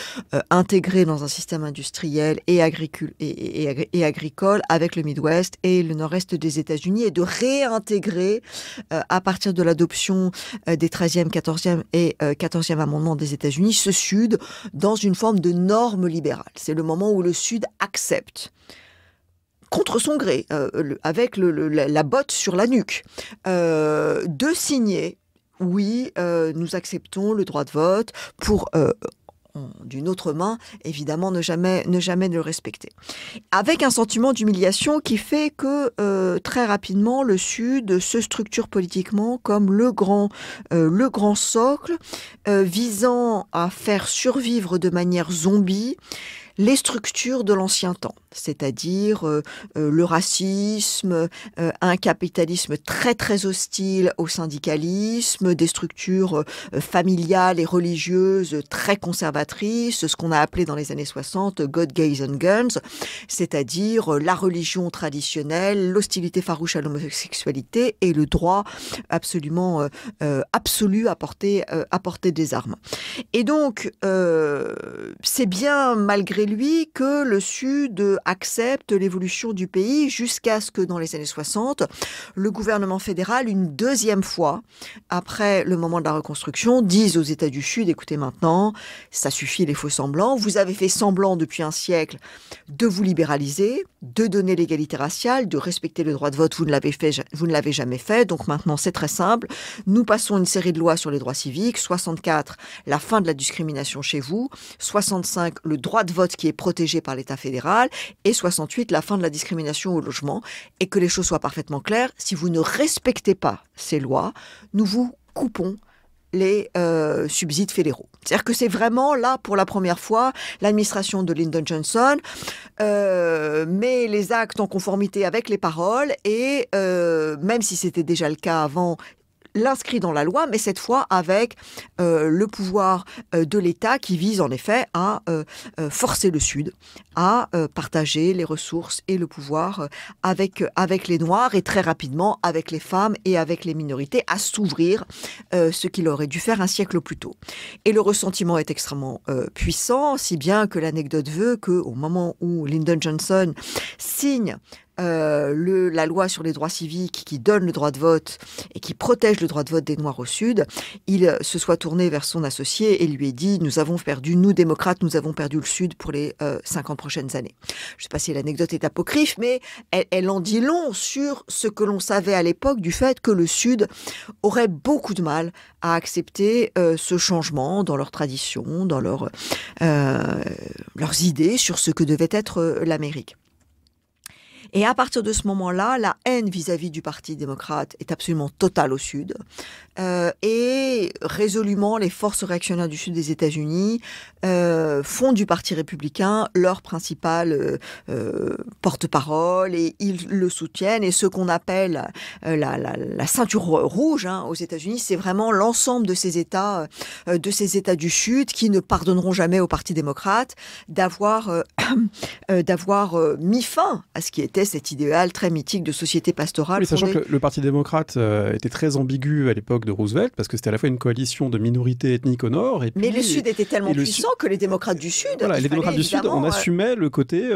intégrée dans un système industriel et agricole avec le Midwest et le nord-est des États-Unis, et de réintégrer à partir de l'adoption des 13e, 14e et 14e amendements des États-Unis ce Sud dans une forme de norme libérale. C'est le moment où le Sud accepte, contre son gré, avec la botte sur la nuque, de signer, oui, nous acceptons le droit de vote pour... d'une autre main, évidemment, ne jamais le respecter. Avec un sentiment d'humiliation qui fait que très rapidement, le Sud se structure politiquement comme le grand socle visant à faire survivre de manière zombie les structures de l'ancien temps, c'est-à-dire le racisme, un capitalisme très très hostile au syndicalisme, des structures familiales et religieuses très conservatrices, ce qu'on a appelé dans les années 60 God, Gays and Guns, c'est-à-dire la religion traditionnelle, l'hostilité farouche à l'homosexualité et le droit absolument absolu à porter des armes. Et donc, c'est bien malgré lui que le Sud accepte l'évolution du pays jusqu'à ce que dans les années 60, le gouvernement fédéral, une deuxième fois, après le moment de la reconstruction, dise aux États du Sud, écoutez maintenant, ça suffit les faux semblants, vous avez fait semblant depuis un siècle de vous libéraliser, de donner l'égalité raciale, de respecter le droit de vote, vous ne l'avez jamais fait, donc maintenant c'est très simple, nous passons une série de lois sur les droits civiques, 64, la fin de la discrimination chez vous, 65, le droit de vote qui est protégé par l'État fédéral, et 68, la fin de la discrimination au logement. Et que les choses soient parfaitement claires, si vous ne respectez pas ces lois, nous vous coupons les subsides fédéraux. C'est-à-dire que c'est vraiment là, pour la première fois, l'administration de Lyndon Johnson met les actes en conformité avec les paroles et même si c'était déjà le cas avant, l'inscrit dans la loi, mais cette fois avec le pouvoir de l'État qui vise en effet à forcer le Sud à partager les ressources et le pouvoir avec les Noirs et très rapidement avec les femmes et avec les minorités à s'ouvrir, ce qu'il aurait dû faire un siècle plus tôt. Et le ressentiment est extrêmement puissant, si bien que l'anecdote veut qu'au moment où Lyndon Johnson signe la loi sur les droits civiques qui donne le droit de vote et qui protège le droit de vote des Noirs au Sud, il se soit tourné vers son associé et lui ait dit « Nous avons perdu, nous démocrates, nous avons perdu le Sud pour les 50 prochaines années. » Je ne sais pas si l'anecdote est apocryphe, mais elle en dit long sur ce que l'on savait à l'époque du fait que le Sud aurait beaucoup de mal à accepter ce changement dans leurs traditions, dans leurs idées sur ce que devait être l'Amérique. Et à partir de ce moment-là, la haine vis-à-vis du Parti démocrate est absolument totale au Sud. Et résolument, les forces réactionnaires du Sud des États-Unis font du Parti républicain leur principal porte-parole et ils le soutiennent. Et ce qu'on appelle la ceinture rouge aux États-Unis, c'est vraiment l'ensemble de ces États du Sud qui ne pardonneront jamais au Parti démocrate d'avoir mis fin à ce qui était cet idéal très mythique de société pastorale. Oui, sachant que le Parti démocrate était très ambigu à l'époque de Roosevelt, parce que c'était à la fois une coalition de minorités ethniques au nord. Et puis, mais le Sud était tellement puissant que les démocrates du Sud... Voilà, les démocrates du Sud, on assumait le côté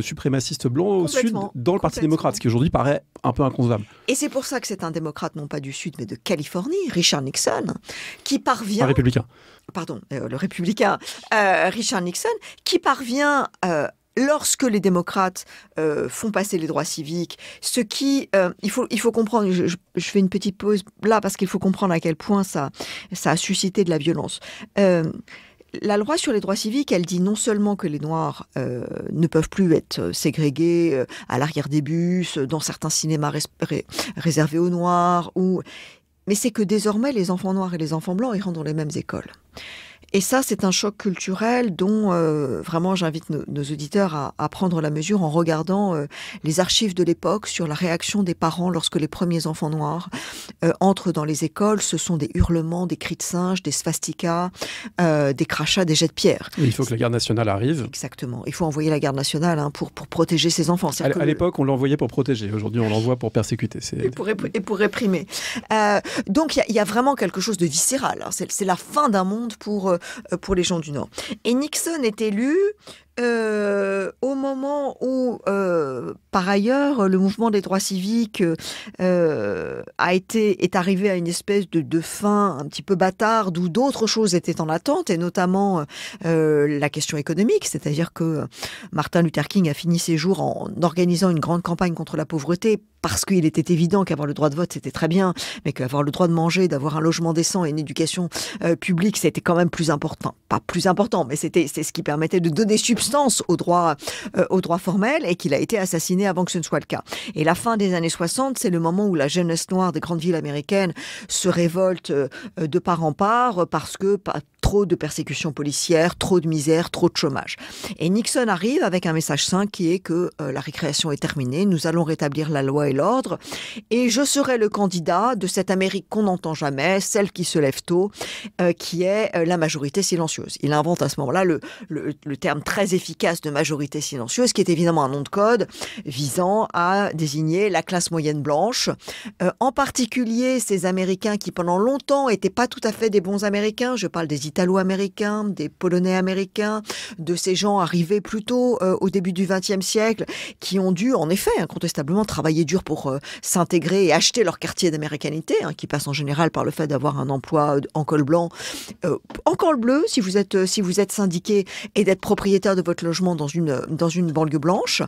suprémaciste blanc au Sud dans le Parti démocrate, ce qui aujourd'hui paraît un peu inconcevable. Et c'est pour ça que c'est un démocrate, non pas du Sud, mais de Californie, Richard Nixon, qui parvient... Un républicain. Pardon, le républicain Richard Nixon, qui parvient... lorsque les démocrates font passer les droits civiques, ce qui, il faut comprendre, je fais une petite pause là parce qu'il faut comprendre à quel point ça a suscité de la violence. La loi sur les droits civiques, elle dit non seulement que les Noirs ne peuvent plus être ségrégés à l'arrière des bus, dans certains cinémas réservés aux Noirs, mais c'est que désormais les enfants noirs et les enfants blancs iront dans les mêmes écoles. Et ça, c'est un choc culturel dont vraiment j'invite nos auditeurs à prendre la mesure en regardant les archives de l'époque sur la réaction des parents lorsque les premiers enfants noirs entrent dans les écoles. Ce sont des hurlements, des cris de singe, des swastikas, des crachats, des jets de pierre. Il faut que la garde nationale arrive. Exactement. Il faut envoyer la garde nationale pour protéger ses enfants. À l'époque, on l'envoyait pour protéger. Aujourd'hui, on l'envoie pour persécuter. Et pour réprimer. Donc, il y a vraiment quelque chose de viscéral. Hein. C'est la fin d'un monde pour les gens du Nord. Et Nixon est élu au moment où, par ailleurs, le mouvement des droits civiques est arrivé à une espèce de fin un petit peu bâtarde où d'autres choses étaient en attente, et notamment la question économique, c'est-à-dire que Martin Luther King a fini ses jours en organisant une grande campagne contre la pauvreté, parce qu'il était évident qu'avoir le droit de vote, c'était très bien, mais qu'avoir le droit de manger, d'avoir un logement décent et une éducation publique, c'était quand même plus important. Pas plus important, mais c'est ce qui permettait de donner substance au droit formel, et qu'il a été assassiné avant que ce ne soit le cas. Et la fin des années 60, c'est le moment où la jeunesse noire des grandes villes américaines se révolte de part en part, parce que trop de persécutions policières, trop de misère, trop de chômage. Et Nixon arrive avec un message simple qui est que la récréation est terminée, nous allons rétablir la loi et l'ordre, et je serai le candidat de cette Amérique qu'on n'entend jamais, celle qui se lève tôt, qui est la majorité silencieuse. Il invente à ce moment-là le terme très efficace de majorité silencieuse, qui est évidemment un nom de code visant à désigner la classe moyenne blanche, en particulier ces Américains qui pendant longtemps n'étaient pas tout à fait des bons Américains. Je parle des Italo-Américains, des Polonais américains, de ces gens arrivés plutôt au début du XXe siècle, qui ont dû en effet incontestablement travailler dur pour s'intégrer et acheter leur quartier d'américanité, qui passe en général par le fait d'avoir un emploi en col blanc, en col bleu si vous êtes syndiqué, et d'être propriétaire de votre logement dans une banlieue blanche,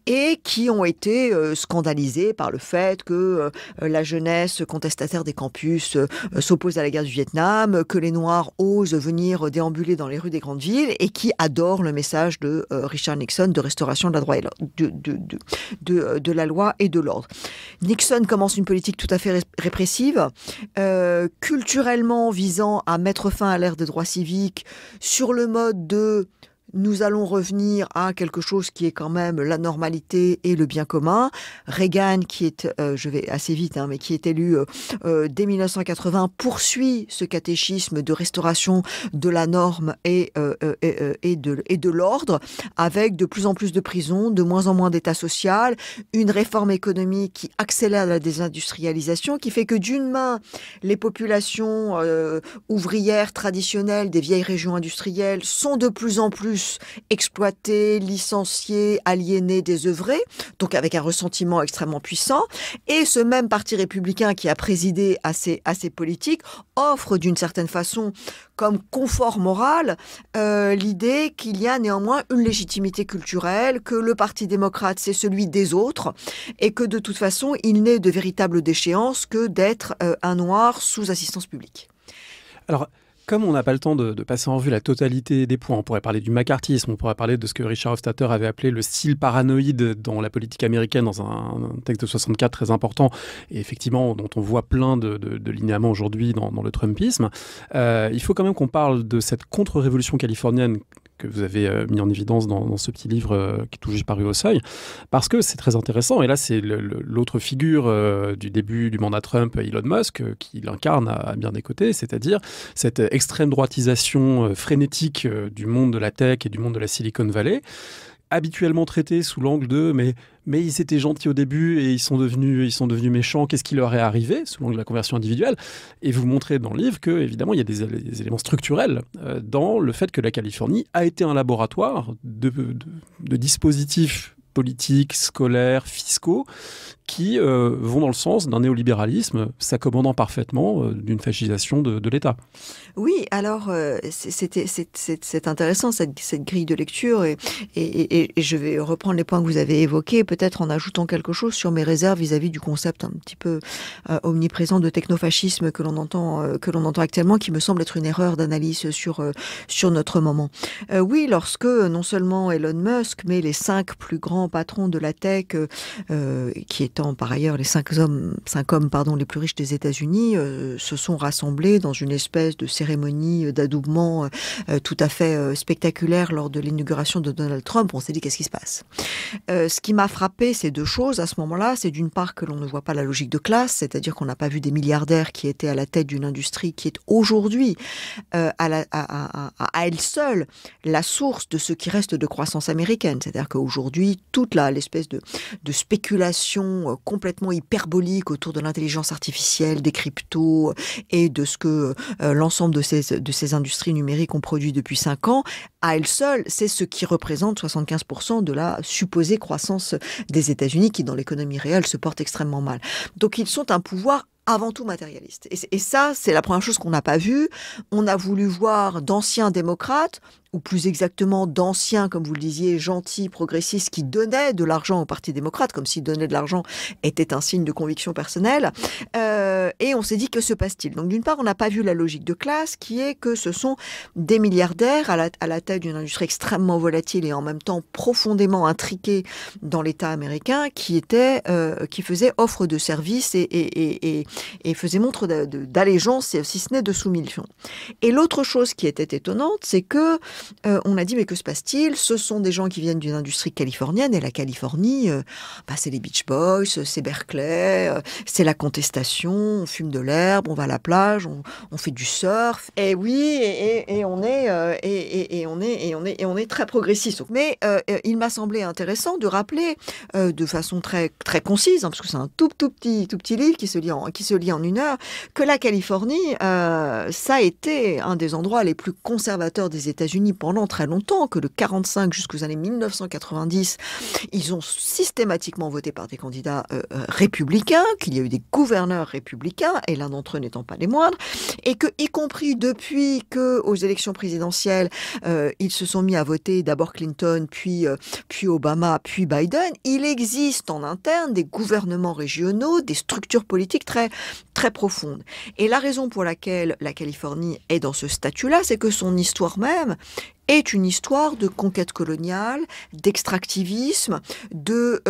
et qui ont été scandalisés par le fait que la jeunesse contestataire des campus s'oppose à la guerre du Vietnam, que les Noirs osent venir déambuler dans les rues des grandes villes, et qui adorent le message de Richard Nixon de restauration de la, droit et de la loi et de l'ordre. Nixon commence une politique tout à fait répressive, culturellement visant à mettre fin à l'ère des droits civiques sur le mode de nous allons revenir à quelque chose qui est quand même la normalité et le bien commun. Reagan, qui est, je vais assez vite, mais qui est élu dès 1980, poursuit ce catéchisme de restauration de la norme et de l'ordre, avec de plus en plus de prisons, de moins en moins d'État social, une réforme économique qui accélère la désindustrialisation, qui fait que d'une main, les populations ouvrières traditionnelles des vieilles régions industrielles sont de plus en plus exploités, licenciés, aliénés, désœuvrés, donc avec un ressentiment extrêmement puissant. Et ce même parti républicain qui a présidé à ces politiques offre d'une certaine façon comme confort moral l'idée qu'il y a néanmoins une légitimité culturelle, que le Parti démocrate c'est celui des autres, et que de toute façon il n'est de véritable déchéance que d'être un noir sous assistance publique. Alors, comme on n'a pas le temps de passer en revue la totalité des points, on pourrait parler du macartisme, on pourrait parler de ce que Richard Hofstadter avait appelé le style paranoïde dans la politique américaine, dans un texte de 64 très important, et effectivement dont on voit plein de linéaments aujourd'hui dans le Trumpisme. Il faut quand même qu'on parle de cette contre-révolution californienne que vous avez mis en évidence dans ce petit livre qui est tout juste paru au Seuil, parce que c'est très intéressant. Et là, c'est l'autre figure du début du mandat Trump, Elon Musk, qui l'incarne à bien des côtés, c'est-à-dire cette extrême droitisation frénétique du monde de la tech et du monde de la Silicon Valley, habituellement traité sous l'angle de mais ils étaient gentils au début et ils sont devenus méchants, qu'est-ce qui leur est arrivé, sous l'angle de la conversion individuelle. Et vous montrez dans le livre que, évidemment, il y a des éléments structurels dans le fait que la Californie a été un laboratoire de dispositifs politiques, scolaires, fiscaux, qui vont dans le sens d'un néolibéralisme s'accommodant parfaitement d'une fascisation de l'État. Oui, alors c'est intéressant cette grille de lecture, et je vais reprendre les points que vous avez évoqués, peut-être en ajoutant quelque chose sur mes réserves vis-à-vis du concept un petit peu omniprésent de technofascisme que l'on entend actuellement, qui me semble être une erreur d'analyse sur notre moment. Oui, lorsque non seulement Elon Musk, mais les 5 plus grands patrons de la tech, qui est étant par ailleurs les cinq hommes les plus riches des États-Unis, se sont rassemblés dans une espèce de cérémonie d'adoubement tout à fait spectaculaire lors de l'inauguration de Donald Trump. On s'est dit, qu'est-ce qui se passe? Ce qui m'a frappé, c'est deux choses à ce moment-là. C'est d'une part que l'on ne voit pas la logique de classe, c'est-à-dire qu'on n'a pas vu des milliardaires qui étaient à la tête d'une industrie qui est aujourd'hui à elle seule la source de ce qui reste de croissance américaine. C'est-à-dire qu'aujourd'hui, toute l'espèce de spéculation complètement hyperbolique autour de l'intelligence artificielle, des cryptos et de ce que l'ensemble de ces industries numériques ont produit depuis 5 ans, à elle seule, c'est ce qui représente 75% de la supposée croissance des États-Unis qui, dans l'économie réelle, se porte extrêmement mal. Donc, ils sont un pouvoir avant tout matérialiste. Et ça, c'est la première chose qu'on n'a pas vue. On a voulu voir d'anciens démocrates, ou plus exactement d'anciens, comme vous le disiez, gentils, progressistes, qui donnaient de l'argent au Parti démocrate, comme si donner de l'argent était un signe de conviction personnelle. Et on s'est dit, que se passe-t-il? Donc d'une part, on n'a pas vu la logique de classe, qui est que ce sont des milliardaires à la tête d'une industrie extrêmement volatile et en même temps profondément intriquée dans l'État américain, qui faisaient offre de services et faisaient montre d'allégeance, si ce n'est de soumission. Et l'autre chose qui était étonnante, c'est que on a dit, mais que se passe-t-il? Ce sont des gens qui viennent d'une industrie californienne, et la Californie, c'est les Beach Boys, c'est Berkeley, c'est la contestation, on fume de l'herbe, on va à la plage, on fait du surf, et oui, et on est très progressiste. Mais il m'a semblé intéressant de rappeler de façon très très concise, parce que c'est un tout petit livre qui se lit en 1 heure, que la Californie, ça a été un des endroits les plus conservateurs des États-Unis pendant très longtemps, que de 1945 jusqu'aux années 1990, ils ont systématiquement voté par des candidats républicains, qu'il y a eu des gouverneurs républicains, et l'un d'entre eux n'étant pas les moindres, et que, y compris depuis qu'aux élections présidentielles, ils se sont mis à voter d'abord Clinton, puis Obama, puis Biden, il existe en interne des gouvernements régionaux, des structures politiques très, très profondes. Et la raison pour laquelle la Californie est dans ce statut-là, c'est que son histoire même est une histoire de conquête coloniale, d'extractivisme, de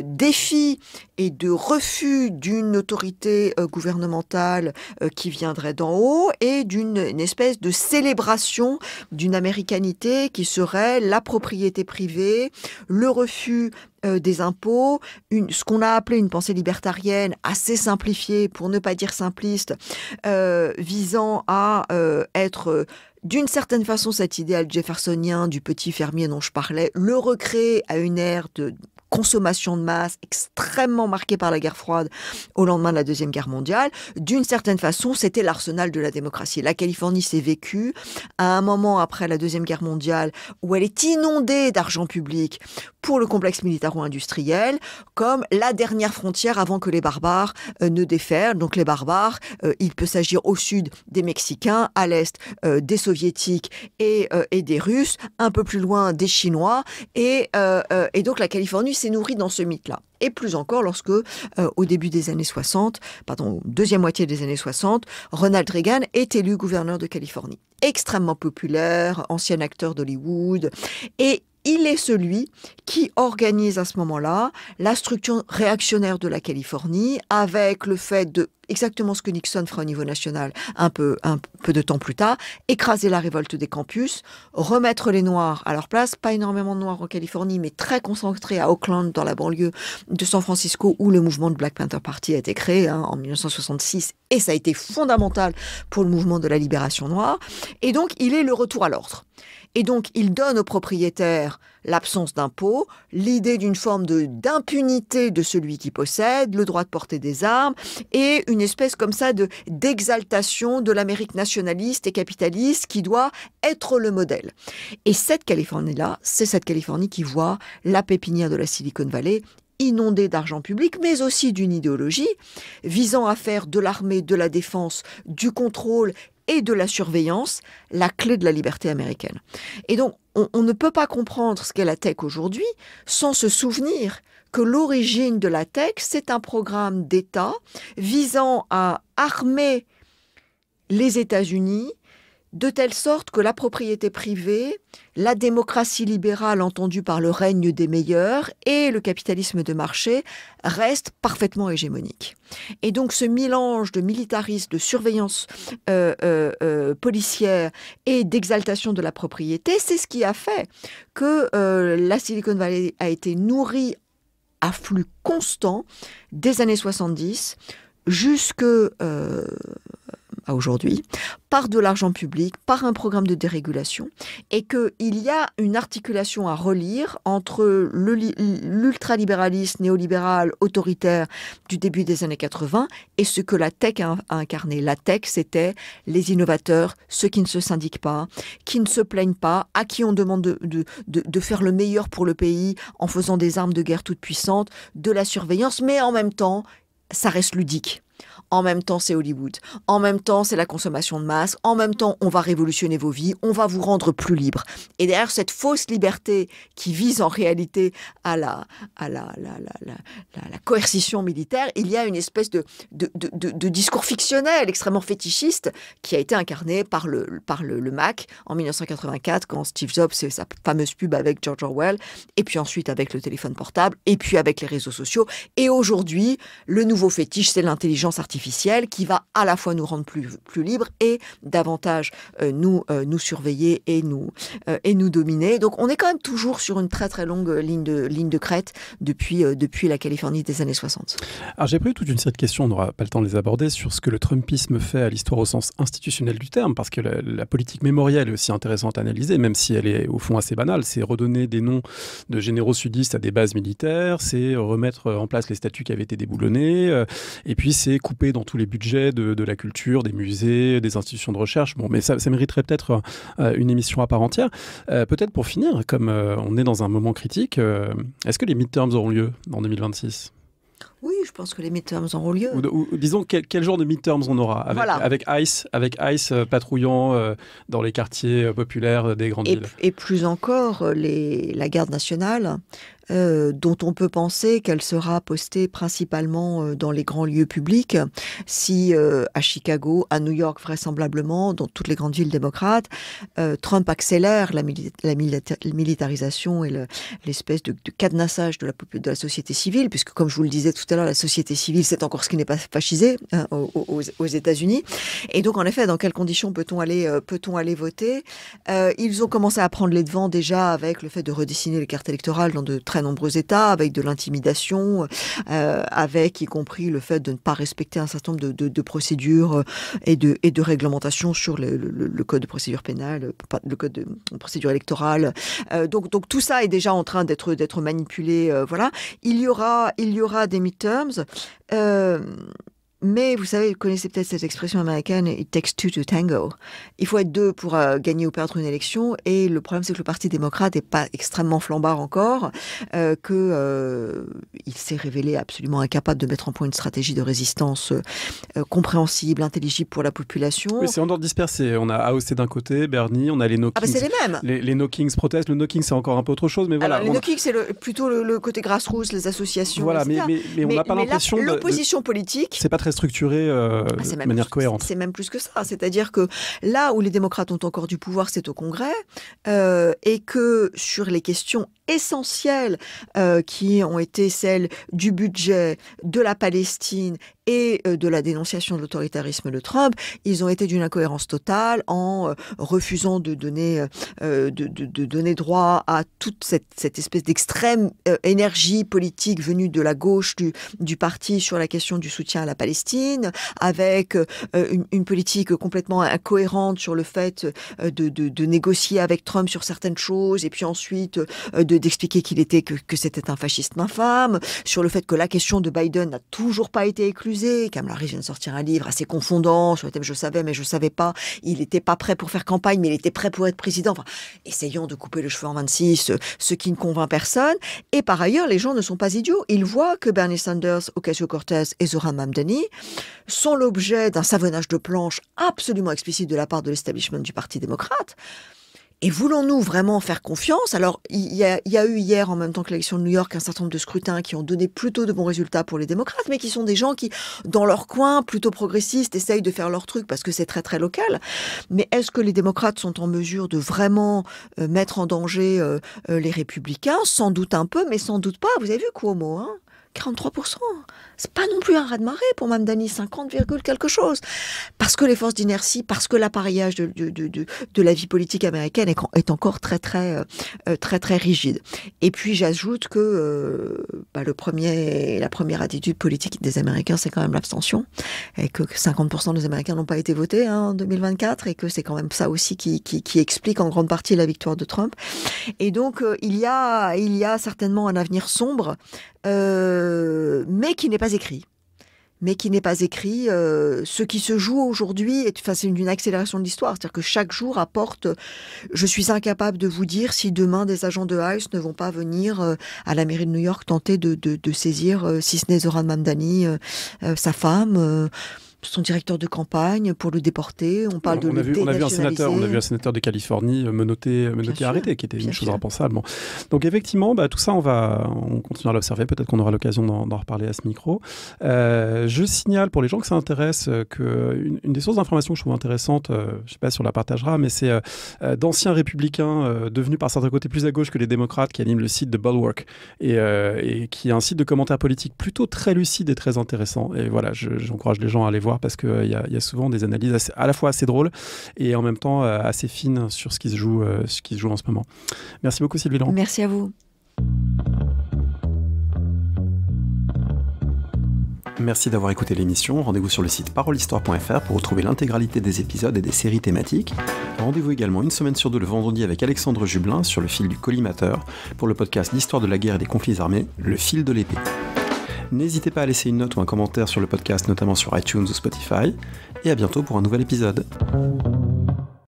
défi et de refus d'une autorité gouvernementale qui viendrait d'en haut, et d'une espèce de célébration d'une américanité qui serait la propriété privée, le refus des impôts, ce qu'on a appelé une pensée libertarienne assez simplifiée, pour ne pas dire simpliste, visant à être d'une certaine façon cet idéal jeffersonien du petit fermier dont je parlais, le recréer à une ère de consommation de masse extrêmement marquée par la guerre froide au lendemain de la Deuxième Guerre mondiale. D'une certaine façon, c'était l'arsenal de la démocratie. La Californie s'est vécue à un moment après la Deuxième Guerre mondiale où elle est inondée d'argent public pour le complexe militaro-industriel, comme la dernière frontière avant que les barbares ne déferlent. Donc les barbares, il peut s'agir au sud des Mexicains, à l'est des Soviétiques et des Russes, un peu plus loin des Chinois, et donc la Californie s'est nourrie dans ce mythe-là. Et plus encore lorsque, au début des années 60, deuxième moitié des années 60, Ronald Reagan est élu gouverneur de Californie. Extrêmement populaire, ancien acteur d'Hollywood, et il est celui qui organise à ce moment-là la structure réactionnaire de la Californie, avec le fait de, exactement ce que Nixon fera au niveau national un peu de temps plus tard, écraser la révolte des campus, remettre les Noirs à leur place, pas énormément de Noirs en Californie, mais très concentrés à Oakland, dans la banlieue de San Francisco, où le mouvement de Black Panther Party a été créé en 1966, et ça a été fondamental pour le mouvement de la libération noire. Et donc, il est le retour à l'ordre. Et donc, il donne aux propriétaires l'absence d'impôts, l'idée d'une forme d'impunité de celui qui possède, le droit de porter des armes, et une espèce comme ça d'exaltation de l'Amérique nationaliste et capitaliste qui doit être le modèle. Et cette Californie-là, c'est cette Californie qui voit la pépinière de la Silicon Valley inondée d'argent public, mais aussi d'une idéologie visant à faire de l'armée, de la défense, du contrôle et de la surveillance, la clé de la liberté américaine. Et donc, on ne peut pas comprendre ce qu'est la tech aujourd'hui sans se souvenir que l'origine de la tech, c'est un programme d'État visant à armer les États-Unis de telle sorte que la propriété privée, la démocratie libérale entendue par le règne des meilleurs et le capitalisme de marché restent parfaitement hégémoniques. Et donc ce mélange de militarisme, de surveillance policière et d'exaltation de la propriété, c'est ce qui a fait que la Silicon Valley a été nourrie à flux constant des années 70 jusque à aujourd'hui, par de l'argent public, par un programme de dérégulation, et qu'il y a une articulation à relire entre l'ultralibéralisme néolibéral autoritaire du début des années 80 et ce que la tech a incarné. La tech, c'était les innovateurs, ceux qui ne se syndiquent pas, qui ne se plaignent pas, à qui on demande de faire le meilleur pour le pays en faisant des armes de guerre toutes puissantes, de la surveillance, mais en même temps, ça reste ludique. En même temps, c'est Hollywood. En même temps, c'est la consommation de masse. En même temps, on va révolutionner vos vies. On va vous rendre plus libre. Et derrière cette fausse liberté qui vise en réalité à la coercition militaire, il y a une espèce de discours fictionnel extrêmement fétichiste qui a été incarné par le Mac en 1984 quand Steve Jobs fait sa fameuse pub avec George Orwell, et puis ensuite avec le téléphone portable, et puis avec les réseaux sociaux. Et aujourd'hui, le nouveau fétiche, c'est l'intelligence artificielle qui va à la fois nous rendre plus libres et davantage nous surveiller et nous dominer. Donc on est quand même toujours sur une très très longue ligne de crête depuis la Californie des années 60. Alors j'ai pris toute une série de questions, on n'aura pas le temps de les aborder, sur ce que le Trumpisme fait à l'histoire au sens institutionnel du terme, parce que la politique mémorielle est aussi intéressante à analyser, même si elle est au fond assez banale. C'est redonner des noms de généraux sudistes à des bases militaires, c'est remettre en place les statuts qui avaient été déboulonnés, et puis c'est couper dans tous les budgets de la culture, des musées, des institutions de recherche. Bon, mais ça mériterait peut-être une émission à part entière. Peut-être pour finir, comme on est dans un moment critique, est-ce que les midterms auront lieu en 2026 ? Oui, je pense que les midterms auront lieu. Ou disons, quel genre de midterms on aura avec ICE patrouillant dans les quartiers populaires des grandes villes. Et plus encore, la garde nationale, dont on peut penser qu'elle sera postée principalement dans les grands lieux publics, si à Chicago, à New York vraisemblablement, dans toutes les grandes villes démocrates, Trump accélère la militarisation et l'espèce de cadenassage de la société civile, puisque comme je vous le disais tout à l'heure, la société civile, c'est encore ce qui n'est pas fascisé aux États-Unis. Et donc, en effet, dans quelles conditions peut-on aller voter ? Ils ont commencé à prendre les devants déjà avec le fait de redessiner les cartes électorales dans de très nombreux États, avec de l'intimidation, avec y compris le fait de ne pas respecter un certain nombre de procédures et de réglementations sur le code de procédure pénale, le code de procédure électorale. Donc tout ça est déjà en train d'être manipulé. Voilà. Il y aura des midterms. Mais vous savez, vous connaissez peut-être cette expression américaine, it takes two to tango. Il faut être deux pour gagner ou perdre une élection. Et le problème, c'est que le Parti démocrate n'est pas extrêmement flambard encore, qu'il s'est révélé absolument incapable de mettre en point une stratégie de résistance compréhensible, intelligible pour la population. Oui, c'est en ordre dispersé. On a AOC d'un côté, Bernie, on a les No Kings. Ah ben c'est les mêmes. Les No Kings protestent. Le No Kings, c'est encore un peu autre chose. Mais voilà, alors, les No Kings, c'est plutôt le côté grassroots, les associations, voilà, etc. Mais on n'a pas l'impression l'opposition politique... C'est pas très structuré de manière cohérente. C'est même plus que ça. C'est-à-dire que là où les démocrates ont encore du pouvoir, c'est au Congrès, et que sur les questions essentielles qui ont été celles du budget, de la Palestine et de la dénonciation de l'autoritarisme de Trump, ils ont été d'une incohérence totale en refusant de donner droit à toute cette espèce d'extrême énergie politique venue de la gauche du parti sur la question du soutien à la Palestine, avec une politique complètement incohérente sur le fait de négocier avec Trump sur certaines choses, et puis ensuite d'expliquer que c'était un fasciste infâme, sur le fait que la question de Biden n'a toujours pas été éclusée. Kamala Harris vient de sortir un livre assez confondant sur le thème « Je savais, mais je savais pas ». Il n'était pas prêt pour faire campagne, mais il était prêt pour être président. Enfin, essayons de couper le cheveu en 26, ce qui ne convainc personne. Et par ailleurs, les gens ne sont pas idiots. Ils voient que Bernie Sanders, Ocasio-Cortez et Zohran Mamdani sont l'objet d'un savonnage de planche absolument explicite de la part de l'establishment du Parti démocrate. Et voulons-nous vraiment faire confiance? Alors, il y a eu hier, en même temps que l'élection de New York, un certain nombre de scrutins qui ont donné plutôt de bons résultats pour les démocrates, mais qui sont des gens qui, dans leur coin, plutôt progressistes, essayent de faire leur truc parce que c'est très très local. Mais est-ce que les démocrates sont en mesure de vraiment mettre en danger les républicains? Sans doute un peu, mais sans doute pas. Vous avez vu Cuomo, hein? 43%. C'est pas non plus un raz-de-marée pour Mamdani, 50, quelque chose. Parce que les forces d'inertie, parce que l'appareillage de la vie politique américaine est encore très rigide. Et puis j'ajoute que la première attitude politique des Américains, c'est quand même l'abstention, et que 50% des Américains n'ont pas été votés en 2024, et que c'est quand même ça aussi qui explique en grande partie la victoire de Trump. Et donc il y a certainement un avenir sombre, mais qui n'est pas écrit. Ce qui se joue aujourd'hui c'est une accélération de l'histoire. C'est-à-dire que chaque jour apporte... Je suis incapable de vous dire si demain des agents de ICE ne vont pas venir à la mairie de New York tenter de saisir, si ce n'est Zohran Mamdani, sa femme... son directeur de campagne pour le déporter. On a vu un sénateur de Californie menotté arrêté, qui était une chose impensable. Bon. Donc effectivement, tout ça, on continuera à l'observer. Peut-être qu'on aura l'occasion d'en reparler à ce micro. Je signale pour les gens que ça intéresse qu'une des sources d'information que je trouve intéressante, je ne sais pas si on la partagera, mais c'est d'anciens républicains devenus par certains côtés plus à gauche que les démocrates qui animent le site de Bulwark et qui est un site de commentaires politiques plutôt très lucide et très intéressant. Et voilà, j'encourage les gens à aller voir parce qu'il y a souvent des analyses à la fois assez drôles et en même temps assez fines sur ce qui se joue en ce moment. Merci beaucoup Sylvie Laurent. Merci à vous. Merci d'avoir écouté l'émission. Rendez-vous sur le site parolehistoire.fr pour retrouver l'intégralité des épisodes et des séries thématiques. Rendez-vous également une semaine sur deux le vendredi avec Alexandre Jublin sur le fil du collimateur pour le podcast d'histoire de la guerre et des conflits armés, Le fil de l'épée. N'hésitez pas à laisser une note ou un commentaire sur le podcast, notamment sur iTunes ou Spotify. Et à bientôt pour un nouvel épisode.